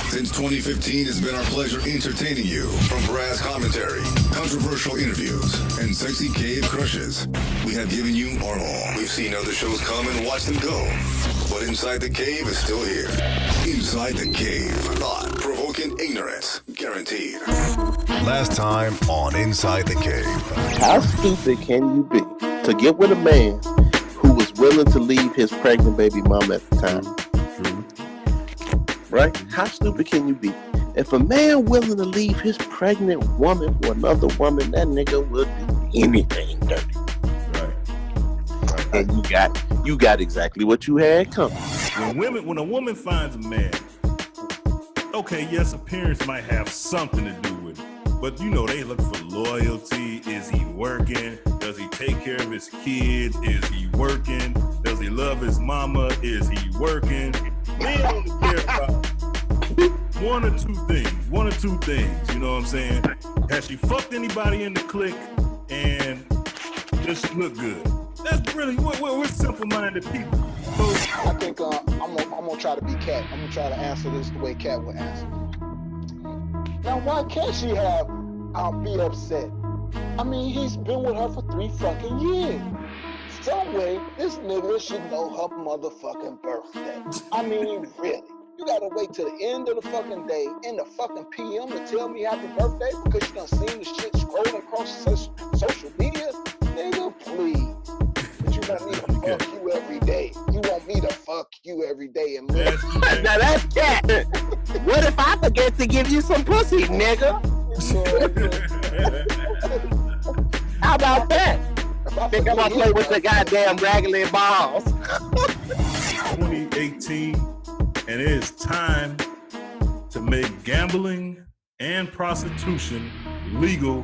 Since 2015, it's been our pleasure entertaining you. From brass commentary, controversial interviews, and sexy cave crushes, we have given you our all. We've seen other shows come and watched them go. But Inside the Cave is still here. Inside the Cave. Thought-provoking ignorance. Guaranteed. Last time on Inside the Cave. How stupid can you be to get with a man who was willing to leave his pregnant baby mama at the time? Right? How stupid can you be? If a man willing to leave his pregnant woman for another woman, that nigga will do anything dirty. Right. And you got exactly what you had coming. When a woman finds a man, okay, yes, appearance might have something to do with it, but you know they look for loyalty. Is he working? Does he take care of his kids? Is he working? Does he love his mama? Is he working? Men only care about one or two things, you know what I'm saying? Has she fucked anybody in the clique, and does she look good? That's really, we're simple-minded people. So, I think I'm gonna try to be Cat. I'm gonna try to answer this the way Cat would answer. Now, why can't she be upset? I mean, he's been with her for 3 fucking years. Some way, this nigga should know her motherfucking birthday. I mean, really. You gotta wait till the end of the fucking day, in the fucking PM, to tell me happy birthday because you done seen the shit scrolling across social media? Nigga, please. But you want me to fuck you every day. You want me to fuck you every day and move. Now that's Cat. What if I forget to give you some pussy, nigga? How about that? I think I'm gonna play with the goddamn raggedy balls. 2018, and it is time to make gambling and prostitution legal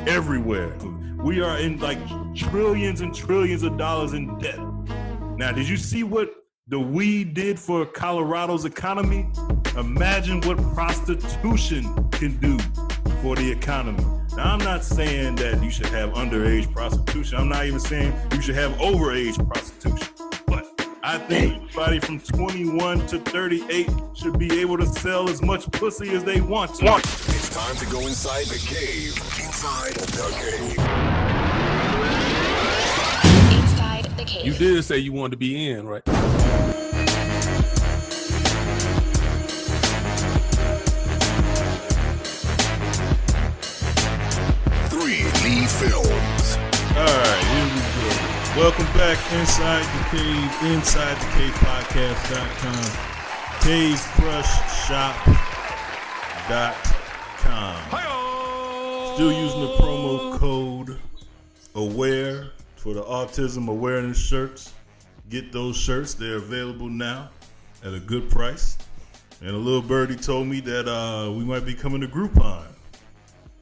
everywhere. We are in like trillions and trillions of dollars in debt. Now, did you see what the weed did for Colorado's economy? Imagine what prostitution can do for the economy. Now, I'm not saying that you should have underage prostitution. I'm not even saying you should have overage prostitution. But I think everybody from 21 to 38 should be able to sell as much pussy as they want to. It's time to go inside the cave. Inside the cave. Inside the Cave. You did say you wanted to be in, right? Films. All right, here we go. Welcome back Inside the Cave, InsideTheCavePodcast.com, CaveCrushShop.com. Still using the promo code AWARE for the autism awareness shirts. Get those shirts. They're available now at a good price. And a little birdie told me that we might be coming to Groupon.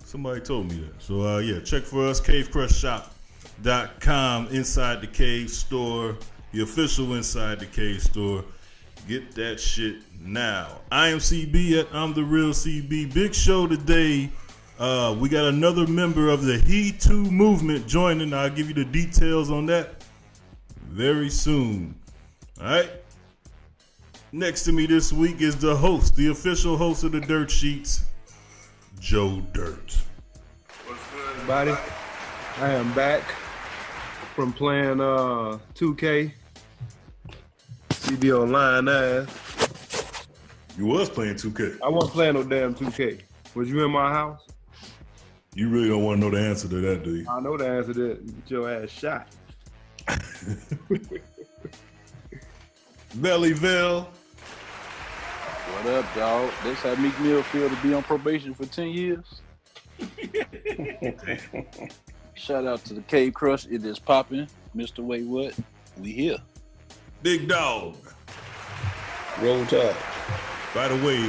Somebody told me that. So, yeah, check for us, CaveCrushShop.com, Inside the Cave store, the official Inside the Cave store. Get that shit now. I am CB at I'm the Real CB. Big show today. We got another member of the He Too movement joining. I'll give you the details on that very soon. All right. Next to me this week is the host, the official host of the Dirt Sheets, Joe Dirt. What's good, everybody? I am back from playing 2K. CB online ass. You was playing 2K. I wasn't playing no damn 2K. Was you in my house? You really don't want to know the answer to that, do you? I know the answer to that. Get your ass shot. Velle. What up, dog? This how Meek Mill feel to be on probation for 10 years. Shout out to the Cave Crush. It is popping. Mr. Wait What? We here. Big Dawg. Roll Tide. By the way,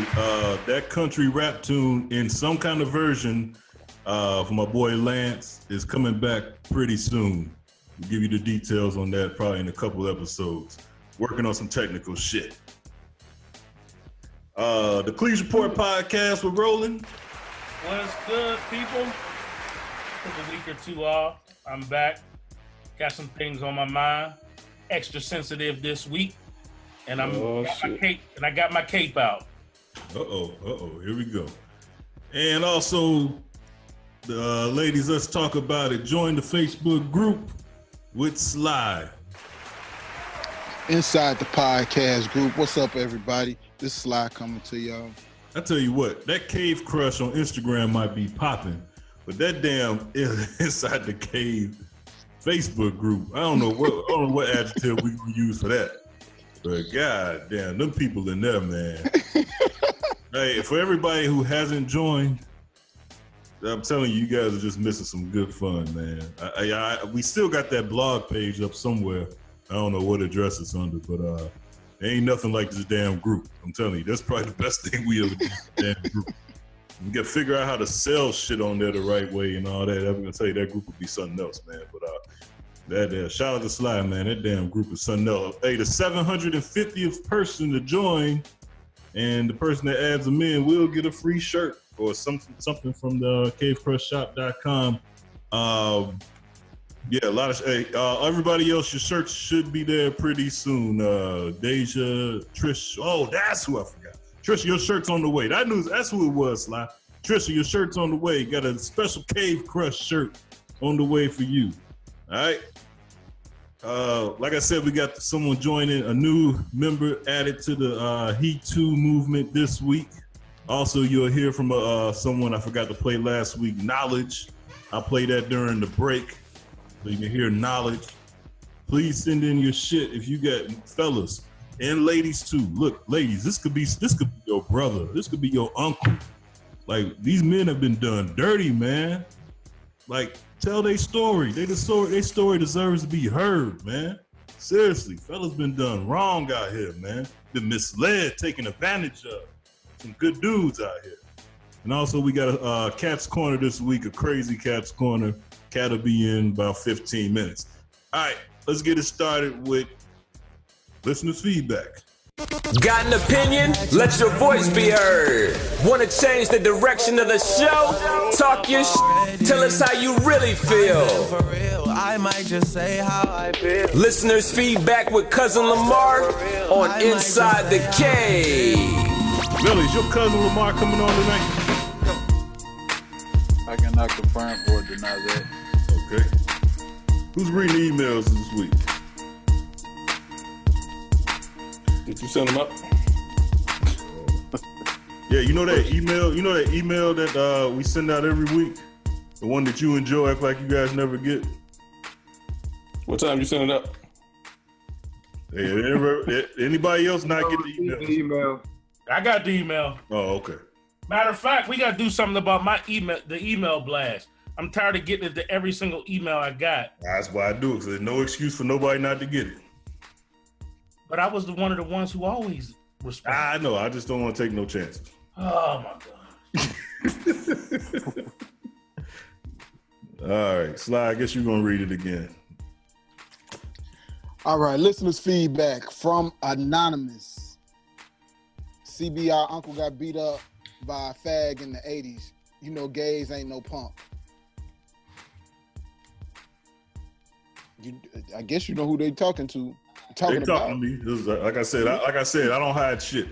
that country rap tune in some kind of version for my boy Lance is coming back pretty soon. We'll give you the details on that probably in a couple episodes. Working on some technical shit. The Cleves Report podcast with Roland. What's good, people? Took a week or two off. I'm back. Got some things on my mind. Extra sensitive this week, and I got my cape out. Here we go. And also, the ladies, let's talk about it. Join the Facebook group with Sly. Inside the podcast group. What's up, everybody? This is Sly coming to y'all. I tell you what, that Cave Crush on Instagram might be popping, but that damn Inside the Cave Facebook group, I don't know what adjective we use for that. But god damn, them people in there, man. Hey, for everybody who hasn't joined, I'm telling you, you guys are just missing some good fun, man. We still got that blog page up somewhere. I don't know what address it's under, but there ain't nothing like this damn group. I'm telling you, that's probably the best thing we ever did. Damn group. We got to figure out how to sell shit on there the right way and all that. I'm gonna tell you, that group would be something else, man. But shout out to Sly, man. That damn group is something else. Hey, the 750th person to join, and the person that adds them in will get a free shirt or something from the cavecrushshop.com. Yeah, a lot of everybody else, your shirts should be there pretty soon. Deja, Trish. Oh, that's who I forgot. Trisha, your shirt's on the way. That's who it was, Sly. Trisha, your shirt's on the way. Got a special Cave Crush shirt on the way for you. All right. Like I said, we got someone joining, a new member added to the He Too movement this week. Also, you'll hear from someone I forgot to play last week, Knowledge. I played that during the break, so you can hear Knowledge. Please send in your shit if you got fellas and ladies too. Look, ladies, this could be your brother. This could be your uncle. Like, these men have been done dirty, man. Like, tell their story. Their story deserves to be heard, man. Seriously, fellas been done wrong out here, man. Been misled, taken advantage of. Some good dudes out here. And also, we got a Cat's Corner this week, a crazy Cat's Corner. Cat will be in about 15 minutes. All right, let's get it started with listeners' feedback. Got an opinion? Let your voice be heard. Want to change the direction of the show? Talk your tell us how you really feel. I might just say how I feel. Listeners' feedback with Cousin Lamar on Inside the Cave. Velle, is your cousin Lamar coming on tonight? I cannot confirm or deny that. Okay. Who's reading emails this week? Did you send them up? Yeah, you know that email that we send out every week? The one that you enjoy, act like you guys never get? What time you send it up? Hey, anybody else not get the email? I got the email. Oh, okay. Matter of fact, we got to do something about my email, the email blast. I'm tired of getting it to every single email I got. That's why I do it, because there's no excuse for nobody not to get it. But I was one of the ones who always responded. I know. I just don't want to take no chances. Oh, my God. All right. Sly, I guess you're going to read it again. All right. Listeners' feedback from Anonymous. CBR uncle got beat up by a fag in the 80s. You know, gays ain't no punk. I guess you know who they talking to. They talking to me. Like I said, I don't hide shit.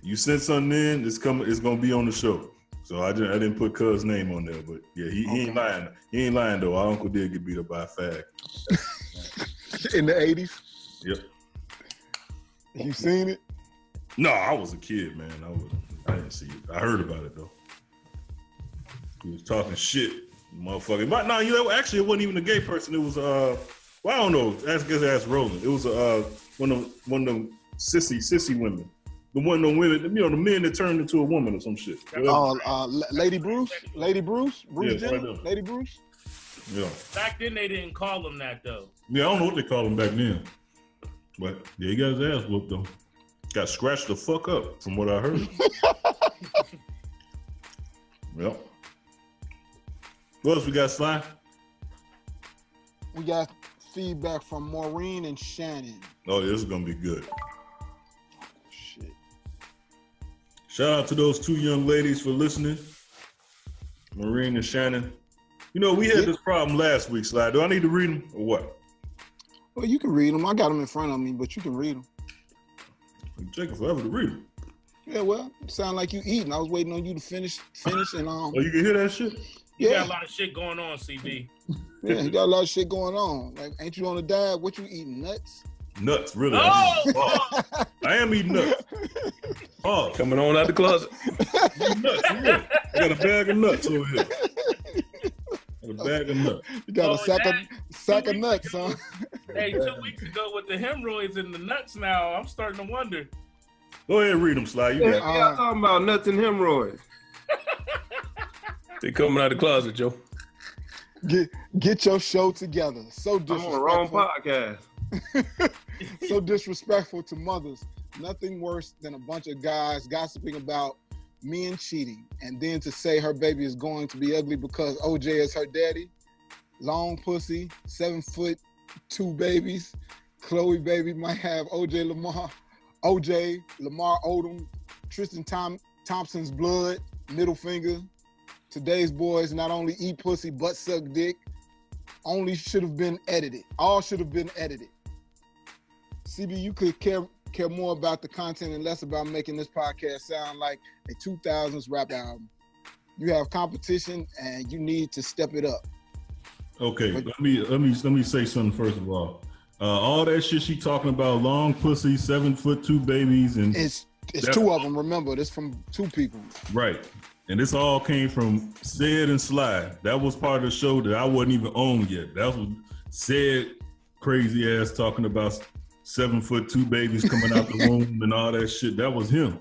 You send something in, it's gonna be on the show. So I didn't put Cuz's name on there, but yeah, he ain't lying. He ain't lying though. Our uncle did get beat up by a fag. In the 80s? Yep. You seen it? No, I was a kid, man. I didn't see it. I heard about it though. He was talking shit, motherfucker. But no, actually it wasn't even a gay person. It was well, I don't know. Ask Roland. It was one of them sissy women. The one of them women, the men that turned into a woman or some shit. Lady Bruce? Bruce yeah, Jenner? Right Lady Bruce? Yeah. Back then they didn't call him that though. Yeah, I don't know what they called him back then. But yeah, he got his ass whooped though. Got scratched the fuck up from what I heard. Yep. What else we got, Sly? We got feedback from Maureen and Shannon. Oh, this is gonna be good. Shit. Shout out to those two young ladies for listening. Maureen and Shannon. You know, we had this problem last week, Sly. Do I need to read them or what? Well, you can read them. I got them in front of me, but you can read them. It's taking forever to read them. Yeah, well, sound like you eating. I was waiting on you to finish and Oh, you can hear that shit? You yeah. got a lot of shit going on, CB. Yeah, you got a lot of shit going on. Like, ain't you on the diet? What you eating? Nuts? Nuts, really. Oh! I am eating nuts. Oh, Coming on out the closet. nuts, yeah. I got a bag of nuts over here. A bag of nuts. You got a sack of nuts, ago, huh? Hey, 2 weeks ago with the hemorrhoids and the nuts now, I'm starting to wonder. Go ahead and read them, Sly. You Yeah, got y'all talking about nuts and hemorrhoids. They coming out the closet, Joe. Get your show together. So I'm disrespectful. on the wrong podcast. So disrespectful to mothers. Nothing worse than a bunch of guys gossiping about men cheating, and then to say her baby is going to be ugly because OJ is her daddy. Long pussy, 7'2" babies. Chloe baby might have OJ, Lamar Odom, Tristan Thompson's blood, middle finger. Today's boys not only eat pussy but suck dick. Only should have been edited. All should have been edited. CB, you could care more about the content and less about making this podcast sound like a 2000s rap album. You have competition and you need to step it up. Okay, let me say something first of all. All that shit she talking about, long pussy, 7'2" babies, and it's two of them. Remember, this from two people. Right, and this all came from Said and Sly. That was part of the show that I wasn't even on yet. That was Said crazy ass talking about 7'2" babies coming out the womb and all that shit. That was him.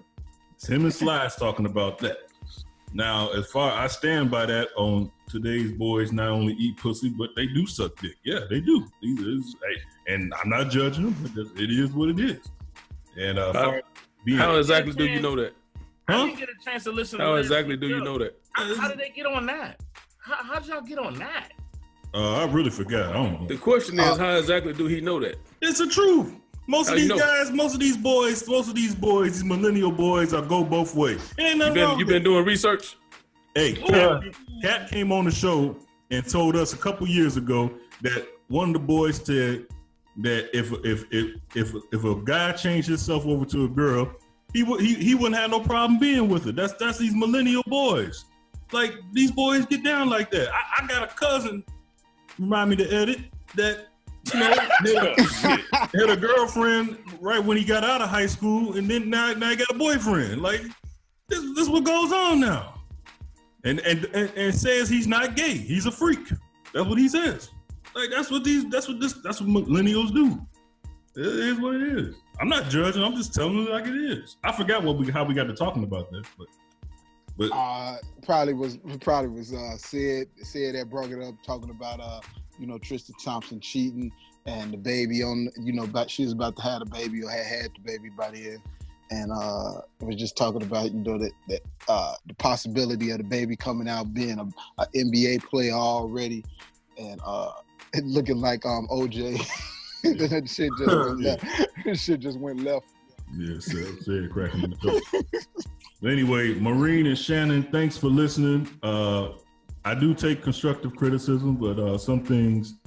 It's him and Sly's talking about that. Now, as far I stand by that on today's boys not only eat pussy, but they do suck dick. Yeah, they do. And I'm not judging them. It is what it is. And how exactly do you know that? I didn't get a chance to listen to How exactly do you know that? How did they get on that? How did y'all get on that? I really forgot. I don't know. The question is, how exactly do he know that? It's the truth. Most of these guys, most of these boys, these millennial boys are go both ways. You been doing research? Hey, Kat came on the show and told us a couple years ago that one of the boys said that if a guy changed himself over to a girl, he wouldn't have no problem being with her. That's these millennial boys. Like, these boys get down like that. I got a cousin, remind me to edit, that had a girlfriend right when he got out of high school, and then now he got a boyfriend. Like, this is what goes on now. And says he's not gay. He's a freak. That's what he says. Like, that's what millennials do. It is what it is. I'm not judging. I'm just telling you like it is. I forgot how we got to talking about that, but probably was Sid that brought it up, talking about Tristan Thompson cheating and the baby on she was about to have the baby or had the baby by then, and it was just talking about that the possibility of the baby coming out being a NBA player already, and it looking like OJ. That shit just went left. Shit just went left. Yeah, said cracking the joke. Anyway, Maureen and Shannon, thanks for listening. I do take constructive criticism, but some things,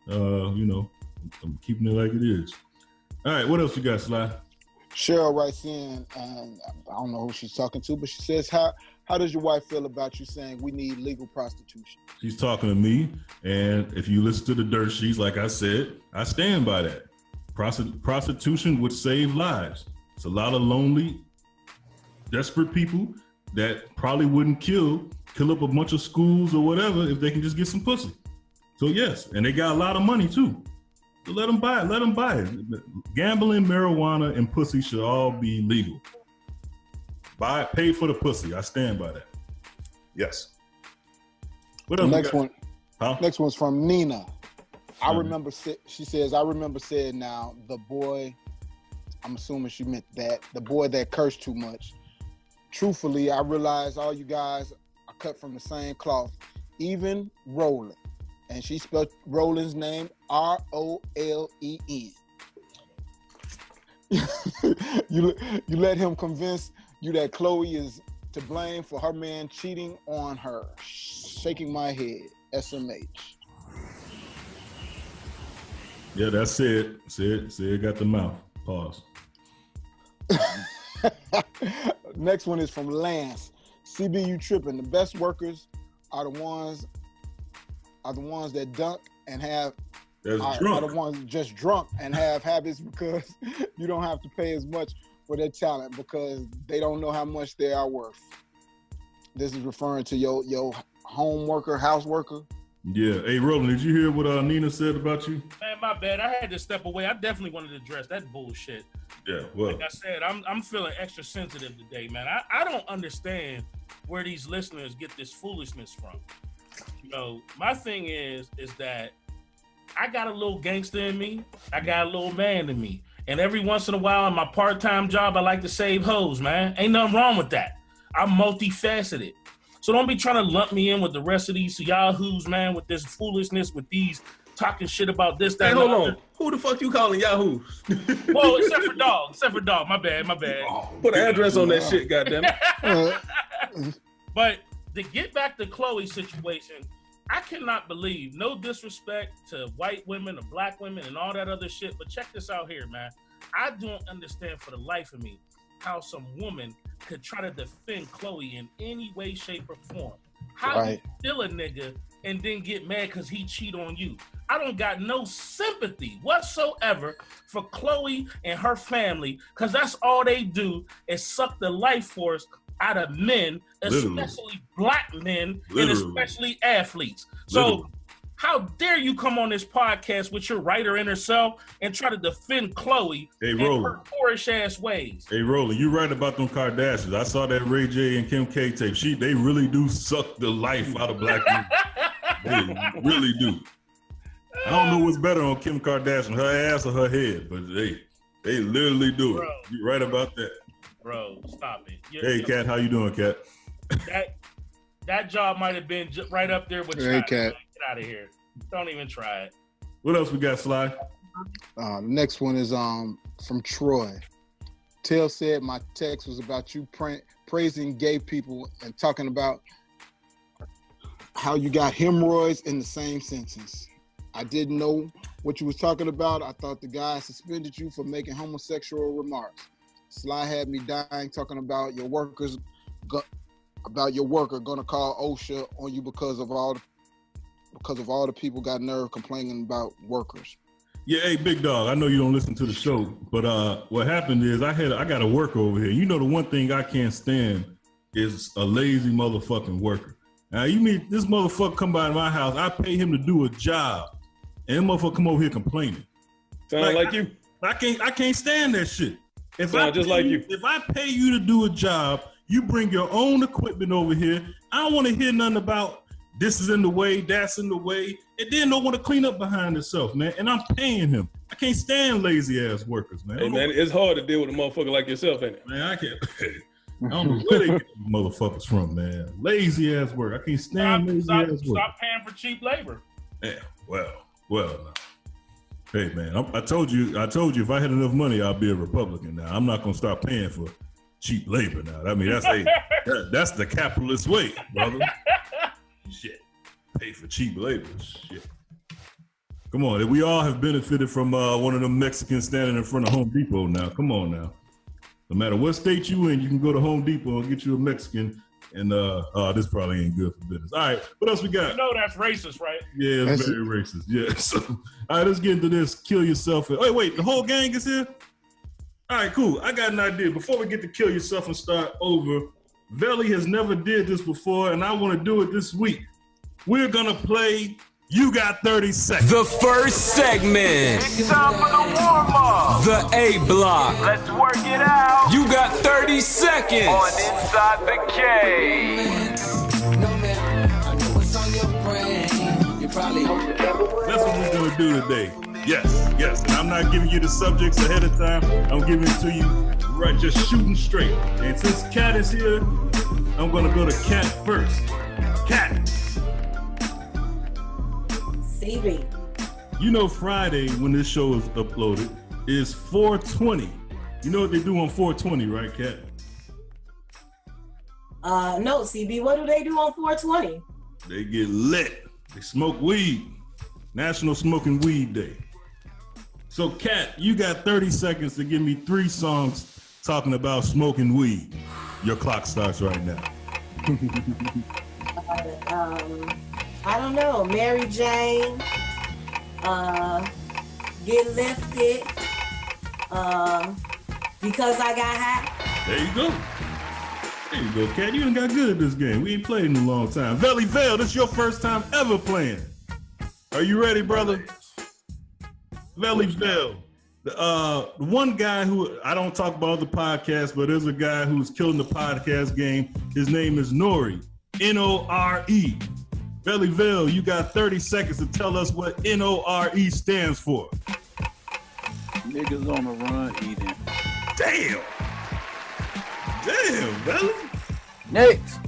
I'm keeping it like it is. All right, what else you got, Sly? Cheryl writes in, and I don't know who she's talking to, but she says, how does your wife feel about you saying we need legal prostitution? She's talking to me, and if you listen to the dirt sheets, like I said, I stand by that. Prostitution would save lives. It's a lot of lonely, desperate people that probably wouldn't kill up a bunch of schools or whatever if they can just get some pussy. So yes, and they got a lot of money too. So let them buy it. Gambling, marijuana, and pussy should all be legal. Pay for the pussy. I stand by that. Yes. What else? Next one. Huh? Next one's from Nina. She says, I remember saying now, the boy, I'm assuming she meant that, the boy that cursed too much. Truthfully, I realize all you guys are cut from the same cloth, even Roland. And she spelled Roland's name R-O-L-E-N. You let him convince you that Chloe is to blame for her man cheating on her. Shaking my head, SMH. Yeah, that's it. Said got the mouth. Pause. Next one is from Lance. CB, you tripping. The best workers are the ones that dunk and have are the ones just drunk and have habits because you don't have to pay as much for their talent because they don't know how much they are worth. This is referring to your home worker, house worker. Yeah. Hey, Roland, did you hear what Nina said about you? Man, my bad. I had to step away. I definitely wanted to address that bullshit. Yeah, well. Like I said, I'm feeling extra sensitive today, man. I don't understand where these listeners get this foolishness from. You know, my thing is that I got a little gangster in me. I got a little man in me. And every once in a while in my part-time job, I like to save hoes, man. Ain't nothing wrong with that. I'm multifaceted. So don't be trying to lump me in with the rest of these yahoos, man, with this foolishness, with these talking shit about this, that, Hey, and hold other. on. Who the fuck you calling yahoos? Well, except for dog. My bad. Put an address on that shit, goddammit. But to get back to Chloe's situation, I cannot believe, no disrespect to white women or black women and all that other shit, but check this out here, man. I don't understand for the life of me how some woman could try to defend Chloe in any way, shape, or form. How you still a nigga and then get mad because he cheat on you? I don't got no sympathy whatsoever for Chloe and her family because that's all they do is suck the life force out of men, especially black men, and especially athletes. So how dare you come on this podcast with your writer inner self and try to defend Chloe in her whorish ass ways? Hey, Roland, you right about them Kardashians. I saw that Ray J and Kim K tape. They really do suck the life out of black men. They really do. I don't know what's better on Kim Kardashian, her ass or her head, but they literally do it. You right about that. Bro, stop it. Hey, Kat, how you doing, Kat? That job might have been right up there with Hey, China. Kat. Get out of here. Don't even try it. What else we got, Sly? Next one is from Troy. Tail said my text was about you praising gay people and talking about how you got hemorrhoids in the same sentence. I didn't know what you was talking about. I thought the guy suspended you for making homosexual remarks. Sly had me dying talking about your worker gonna call OSHA on you because of all the people got nerve complaining about workers. Yeah, hey, big dog. I know you don't listen to the show, but what happened is I got a worker over here. You know the one thing I can't stand is a lazy motherfucking worker. Now you mean this motherfucker come by my house, I pay him to do a job, and motherfucker come over here complaining. Sound like you? I can't stand that shit. If I pay you to do a job, you bring your own equipment over here. I don't want to hear nothing about this is in the way, that's in the way, and then don't want to clean up behind itself, man. And I'm paying him. I can't stand lazy ass workers, man. Hey, man, it's hard to deal with a motherfucker like yourself, ain't it? Man, I can't. I don't know where they get these motherfuckers from, man. Lazy ass work. I can't stand lazy ass work. Stop paying for cheap labor. Yeah, well. No. Hey, man, I told you if I had enough money, I'd be a Republican now. I'm not gonna start paying for cheap labor now. I mean, that's the capitalist way, brother. Shit, pay for cheap labor. Shit. Come on, we all have benefited from one of them Mexicans standing in front of Home Depot now. Come on now. No matter what state you in, you can go to Home Depot and get you a Mexican. And this probably ain't good for business. All right, what else we got? You know that's racist, right? Yeah, it's very racist. Yeah. So, all right, let's get into this. Kill yourself. Wait, the whole gang is here? All right, cool. I got an idea. Before we get to kill yourself and start over, Velle has never did this before, and I want to do it this week. We're going to play You Got 30 Seconds. The first segment. It's time for the warm-up. The A block. Let's work it out. You got 30 seconds. On Inside the Cave. That's what we're going to do today. Yes. And I'm not giving you the subjects ahead of time. I'm giving it to you right, just shooting straight. And since Kat is here, I'm going to go to Kat first. Kat. CB. You know Friday, when this show is uploaded, is 420. You know what they do on 420, right, Kat? No, CB, what do they do on 420? They get lit. They smoke weed. National Smoking Weed Day. So, Kat, you got 30 seconds to give me 3 songs talking about smoking weed. Your clock starts right now. I don't know. Mary Jane. Get lifted. Because I got high. There you go. There you go, Cat. You done got good at this game. We ain't played in a long time. Velle, this is your first time ever playing. Are you ready, brother? Velle. The one guy who, I don't talk about the podcast, but there's a guy who's killing the podcast game. His name is Nore. N-O-R-E. Velle, you got 30 seconds to tell us what N-O-R-E stands for. Niggas on the run eating. Damn, Velle. Next.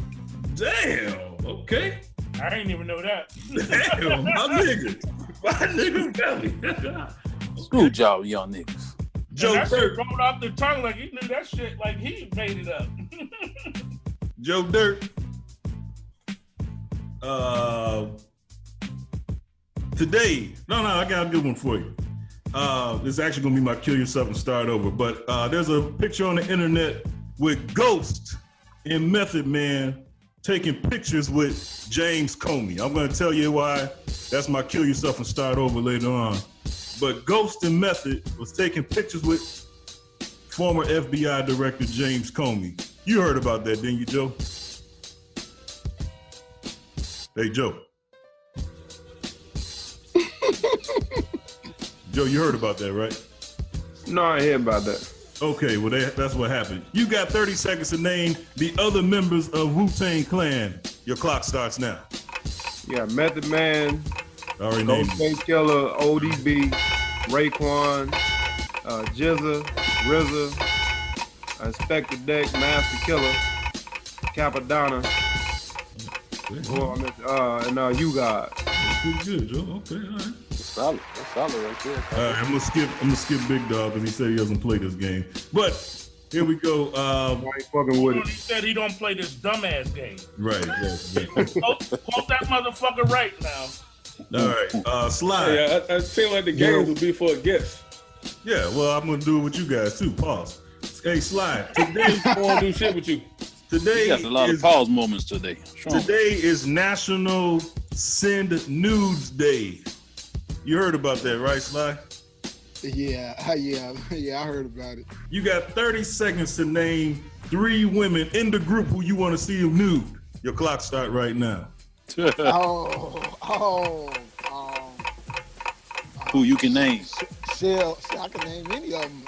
Damn, okay. I didn't even know that. Damn, my nigga Velle. Screw y'all, young niggas. Joe that shit rolled off the tongue like he knew that shit, like he made it up. Joe Dirt. Today, no, I got a good one for you. This is actually gonna be my kill yourself and start over. But there's a picture on the internet with Ghost and Method Man taking pictures with James Comey. I'm gonna tell you why. That's my kill yourself and start over later on. But Ghost and Method was taking pictures with former FBI Director James Comey. You heard about that, didn't you, Joe? Hey, Joe. Joe, you heard about that, right? No, I hear about that. Okay, well, that's what happened. You got 30 seconds to name the other members of Wu-Tang Clan. Your clock starts now. You got Method Man, Ghostface Killer, ODB, Raekwon, Jizza, RZA, Inspector Deck, Master Killer, Capadonna, and You God. Pretty good, Joe. Okay, all right. That's solid right there. All right, I'm gonna skip Big Dog because he said he doesn't play this game. But here we go. I ain't fucking with it. He said he don't play this dumbass game. Right. Quote that motherfucker right now. All right, Slide. Yeah, I feel like the games would be for a guest. Yeah, well, I'm gonna do it with you guys too. Pause. Hey, Slide. Today, I want to do shit with you. Today you got a lot of pause moments today. Today is National Send Nudes Day. You heard about that, right, Sly? Yeah, I heard about it. You got 30 seconds to name 3 women in the group who you want to see them nude. Your clock start right now. Who you can name? Shell, I can name any of them.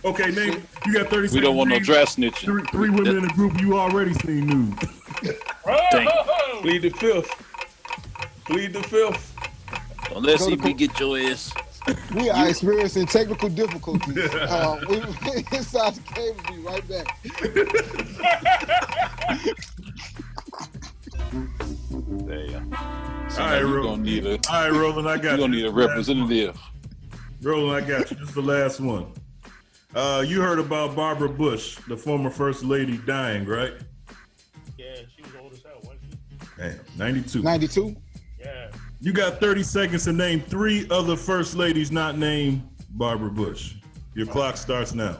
Okay, name. You got 30 seconds. We don't want no dress snitching. 3 women in the group you already seen nude. Plead the fifth. Unless we get your ass. We are experiencing technical difficulties. We inside the cave. Will be right back. Damn. All right, Roland. All right, Roland, I got you. You're gonna need a representative. Roland, I got you. This is the last one. You heard about Barbara Bush, the former first lady, dying, right? Yeah, she was old as hell, wasn't she? Damn, 92. 92? Yeah. You got 30 seconds to name 3 other first ladies not named Barbara Bush. Your clock starts now.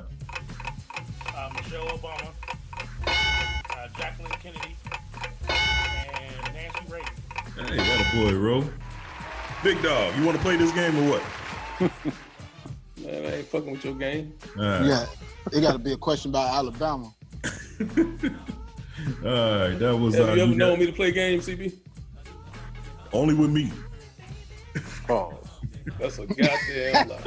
Michelle Obama, Jacqueline Kennedy, and Nancy Reagan. Hey, that a boy, Ro. Big Dog, you want to play this game or what? Man, I ain't fucking with your game. Right. Yeah, it got to be a question about Alabama. All right, that was. Have you ever known me to play games, CB? Only with me. Oh, that's a goddamn lie.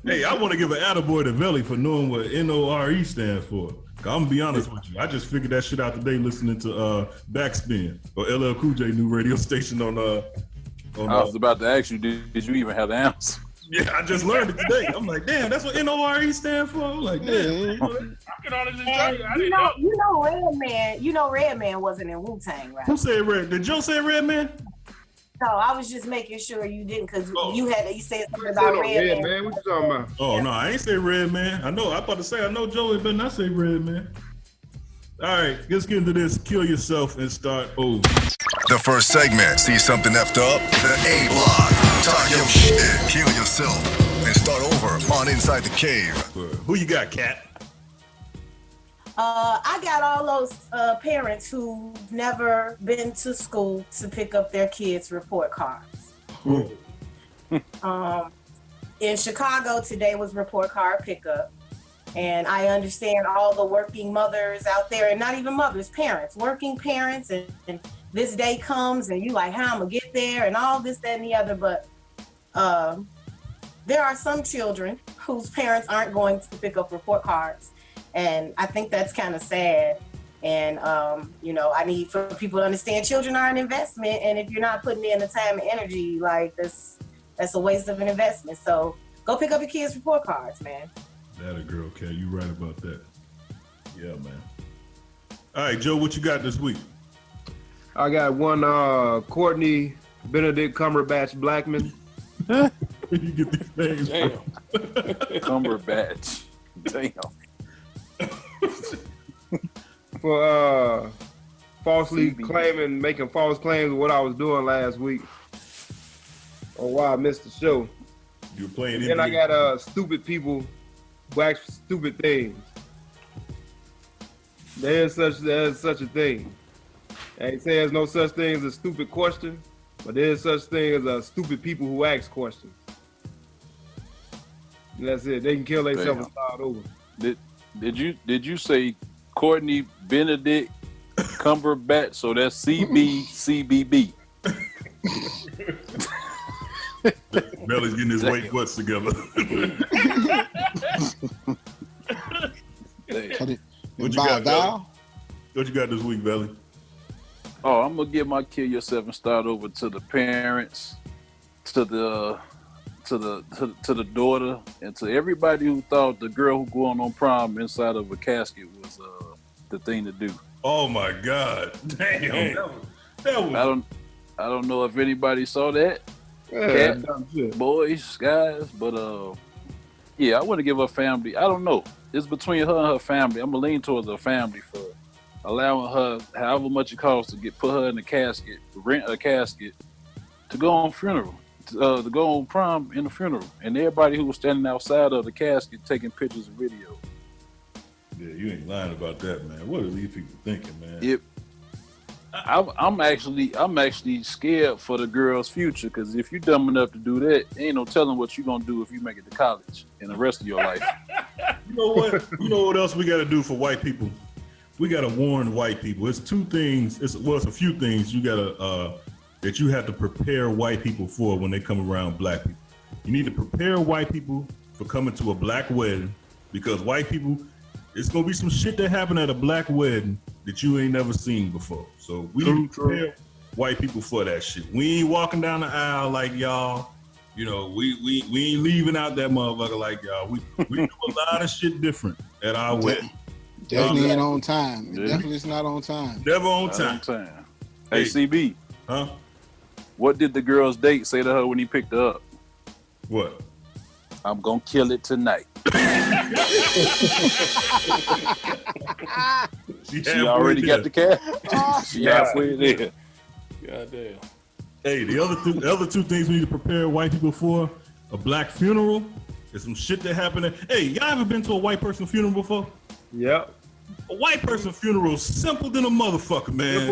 Hey, I want to give an attaboy to Velle for knowing what NORE stands for. I'm gonna be honest with you. I just figured that shit out today listening to Backspin or LL Cool J new radio station on I was about to ask you, did you even have the answer? Yeah, I just learned it today. I'm like, damn, that's what NORE stands for. I'm like, damn. I can honestly tell you, I didn't know. know. You know Redman wasn't in Wu-Tang, right? Who said Red? Did Joe say Redman? No, I was just making sure you didn't, because you said something About about Redman. Man, what you talking about? Oh no, I ain't say Redman. I know. I'm about to say I know Joey, but not say Redman. All right, let's get into this. Kill yourself and start over. The first segment, see something effed up? The A block. Talk your shit, heal yourself, and start over on Inside the Cave. Who you got, Kat? I got all those parents who've never been to school to pick up their kids' report cards. In Chicago, today was report card pickup. And I understand all the working mothers out there, and not even mothers, parents, working parents, and this day comes and you like, how I'm gonna get there and all this, that, and the other. But there are some children whose parents aren't going to pick up report cards. And I think that's kind of sad. And, I need for people to understand children are an investment. And if you're not putting in the time and energy, like that's a waste of an investment. So go pick up your kids' report cards, man. That a girl, Kat. You right about that. Yeah, man. All right, Joe, what you got this week? I got one Courtney Benedict Cumberbatch Blackman. Where you get these names Damn. Cumberbatch. Damn. For falsely making false claims of what I was doing last week. Or why I missed the show. You were playing Then I got stupid people who ask for stupid things. There's such a thing. I ain't saying there's no such thing as a stupid question, but there's such thing as stupid people who ask questions. And that's it. They can kill themselves and start over. Did you say Courtney Benedict Cumberbatch? So that's CBCBB. Belly's getting his weight butts together. What you got, Belly? What you got this week, Belly? Oh, I'm gonna give my kill yourself and start over to the parents, to the daughter, and to everybody who thought the girl who going on prom inside of a casket was the thing to do. Oh my God! Damn. That was... I don't know if anybody saw that. Yeah, boys, guys, but I want to give her family. I don't know. It's between her and her family. I'm gonna lean towards her family for allowing her, however much it costs, to put her in the casket, rent a casket, to go on funeral, to go on prom in the funeral, and everybody who was standing outside of the casket taking pictures and videos. Yeah, you ain't lying about that, man. What are these people thinking, man? I'm actually scared for the girl's future, because if you're dumb enough to do that, ain't no telling what you're gonna do if you make it to college and the rest of your life. You know what? You know what else we got to do for white people? We got to warn white people. It's two things. It's a few things you got to that you have to prepare white people for when they come around black people. You need to prepare white people for coming to a black wedding, because white people, it's gonna be some shit that happened at a black wedding that you ain't never seen before. So we need to prepare white people for that shit. We ain't walking down the aisle like y'all. You know, we ain't leaving out that motherfucker like y'all. We do a lot of shit different at our wedding. Definitely ain't on time. Yeah. Definitely it's not on time. Never on time. Hey, CB. Huh? What did the girl's date say to her when he picked her up? What? I'm gonna kill it tonight. She already got the cash. She halfway there. Goddamn. Hey, the other two things we need to prepare white people for: a black funeral. There's some shit that happened. Hey, y'all ever been to a white person funeral before? Yep. A white person funeral is simple than a motherfucker, man.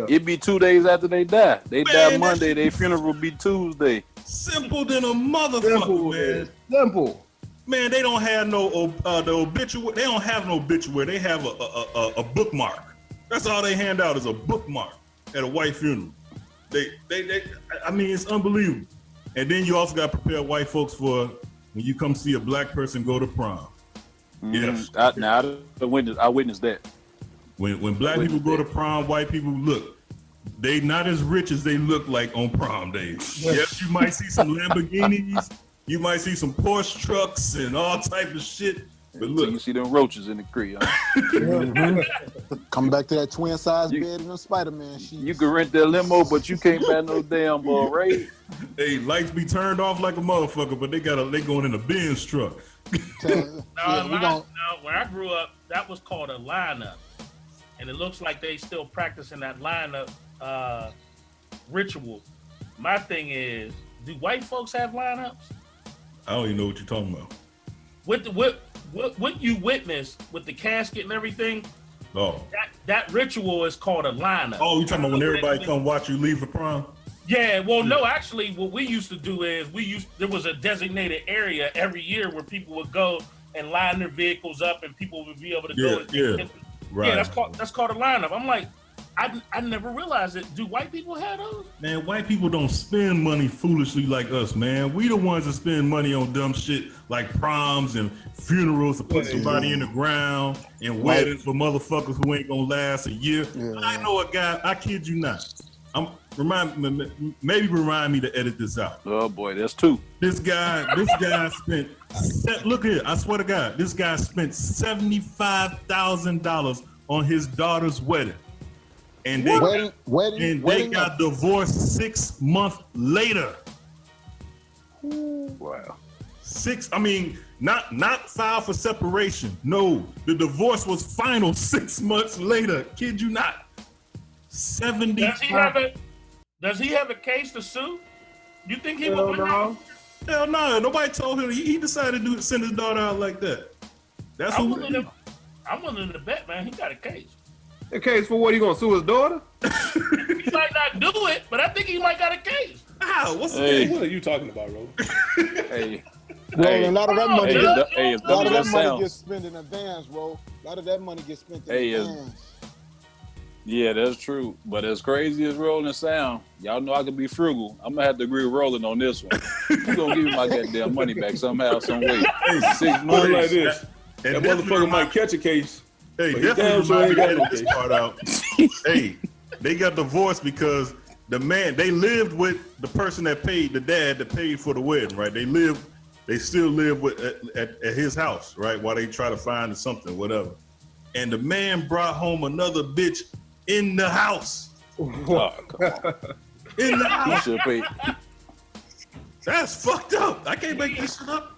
It be 2 days after they die. They die Monday, their funeral be Tuesday. Simple than a motherfucker, man. Simple. Man, they don't have no the obituary. They don't have no obituary. They have a bookmark. That's all they hand out is a bookmark at a white funeral. I mean, it's unbelievable. And then you also got to prepare white folks for when you come see a black person go to prom. Yes. I witnessed that. When black people go to prom, white people look. They not as rich as they look like on prom day. Yes, you might see some Lamborghinis. You might see some Porsche trucks and all type of shit. But look, you see them roaches in the crib. Huh? Come back to that twin size bed in the Spider-Man sheets. You can rent that limo, but you can't buy no damn right. Hey, lights be turned off like a motherfucker, but they going in a Benz truck. Where I grew up, that was called a lineup, and it looks like they still practicing that lineup ritual. My thing is, Do white folks have lineups? I don't even know what you're talking about. What you witnessed with the casket and everything? Oh, that ritual is called a lineup. Oh, you talking about when everybody come watch you leave for prom? Yeah, well, no, actually, what we used to do is there was a designated area every year where people would go and line their vehicles up, and people would be able to go. Right. Yeah, that's called a lineup. I'm like, I never realized it. Do white people have those? Man, white people don't spend money foolishly like us, man. We the ones that spend money on dumb shit like proms and funerals to put somebody in the ground and weddings for motherfuckers who ain't gonna last a year. Yeah. I know a guy, I kid you not. Remind me to edit this out. Oh boy, there's two. This guy spent, look here, I swear to God, this guy spent $75,000 on his daughter's wedding. And they got divorced 6 months later. Wow. Not filed for separation. No, the divorce was final 6 months later. Kid you not. 75. Does he have a case to sue? You think he would win? Hell no. Nobody told him. He decided to send his daughter out like that. I'm willing to bet, man, he got a case. A case for what? He gonna sue his daughter? He might not do it, but I think he might got a case. What's the case? What are you talking about, Ro? A lot of that money gets spent in advance, bro. A lot of that money gets spent in advance. Yeah, that's true. But as crazy as Roland sound, y'all know I can be frugal. I'm gonna have to agree with Roland on this one. You gonna give me my goddamn money back somehow, some way. 6 months like this. That motherfucker might catch a case. Hey, definitely got this part out. Hey, they got divorced because they lived with the person that paid, the dad that paid for the wedding, right? They still live at his house, right? While they try to find something, whatever. And the man brought home another bitch in the house. Oh, come on. In the house. Pay. That's fucked up. I can't make this shit up.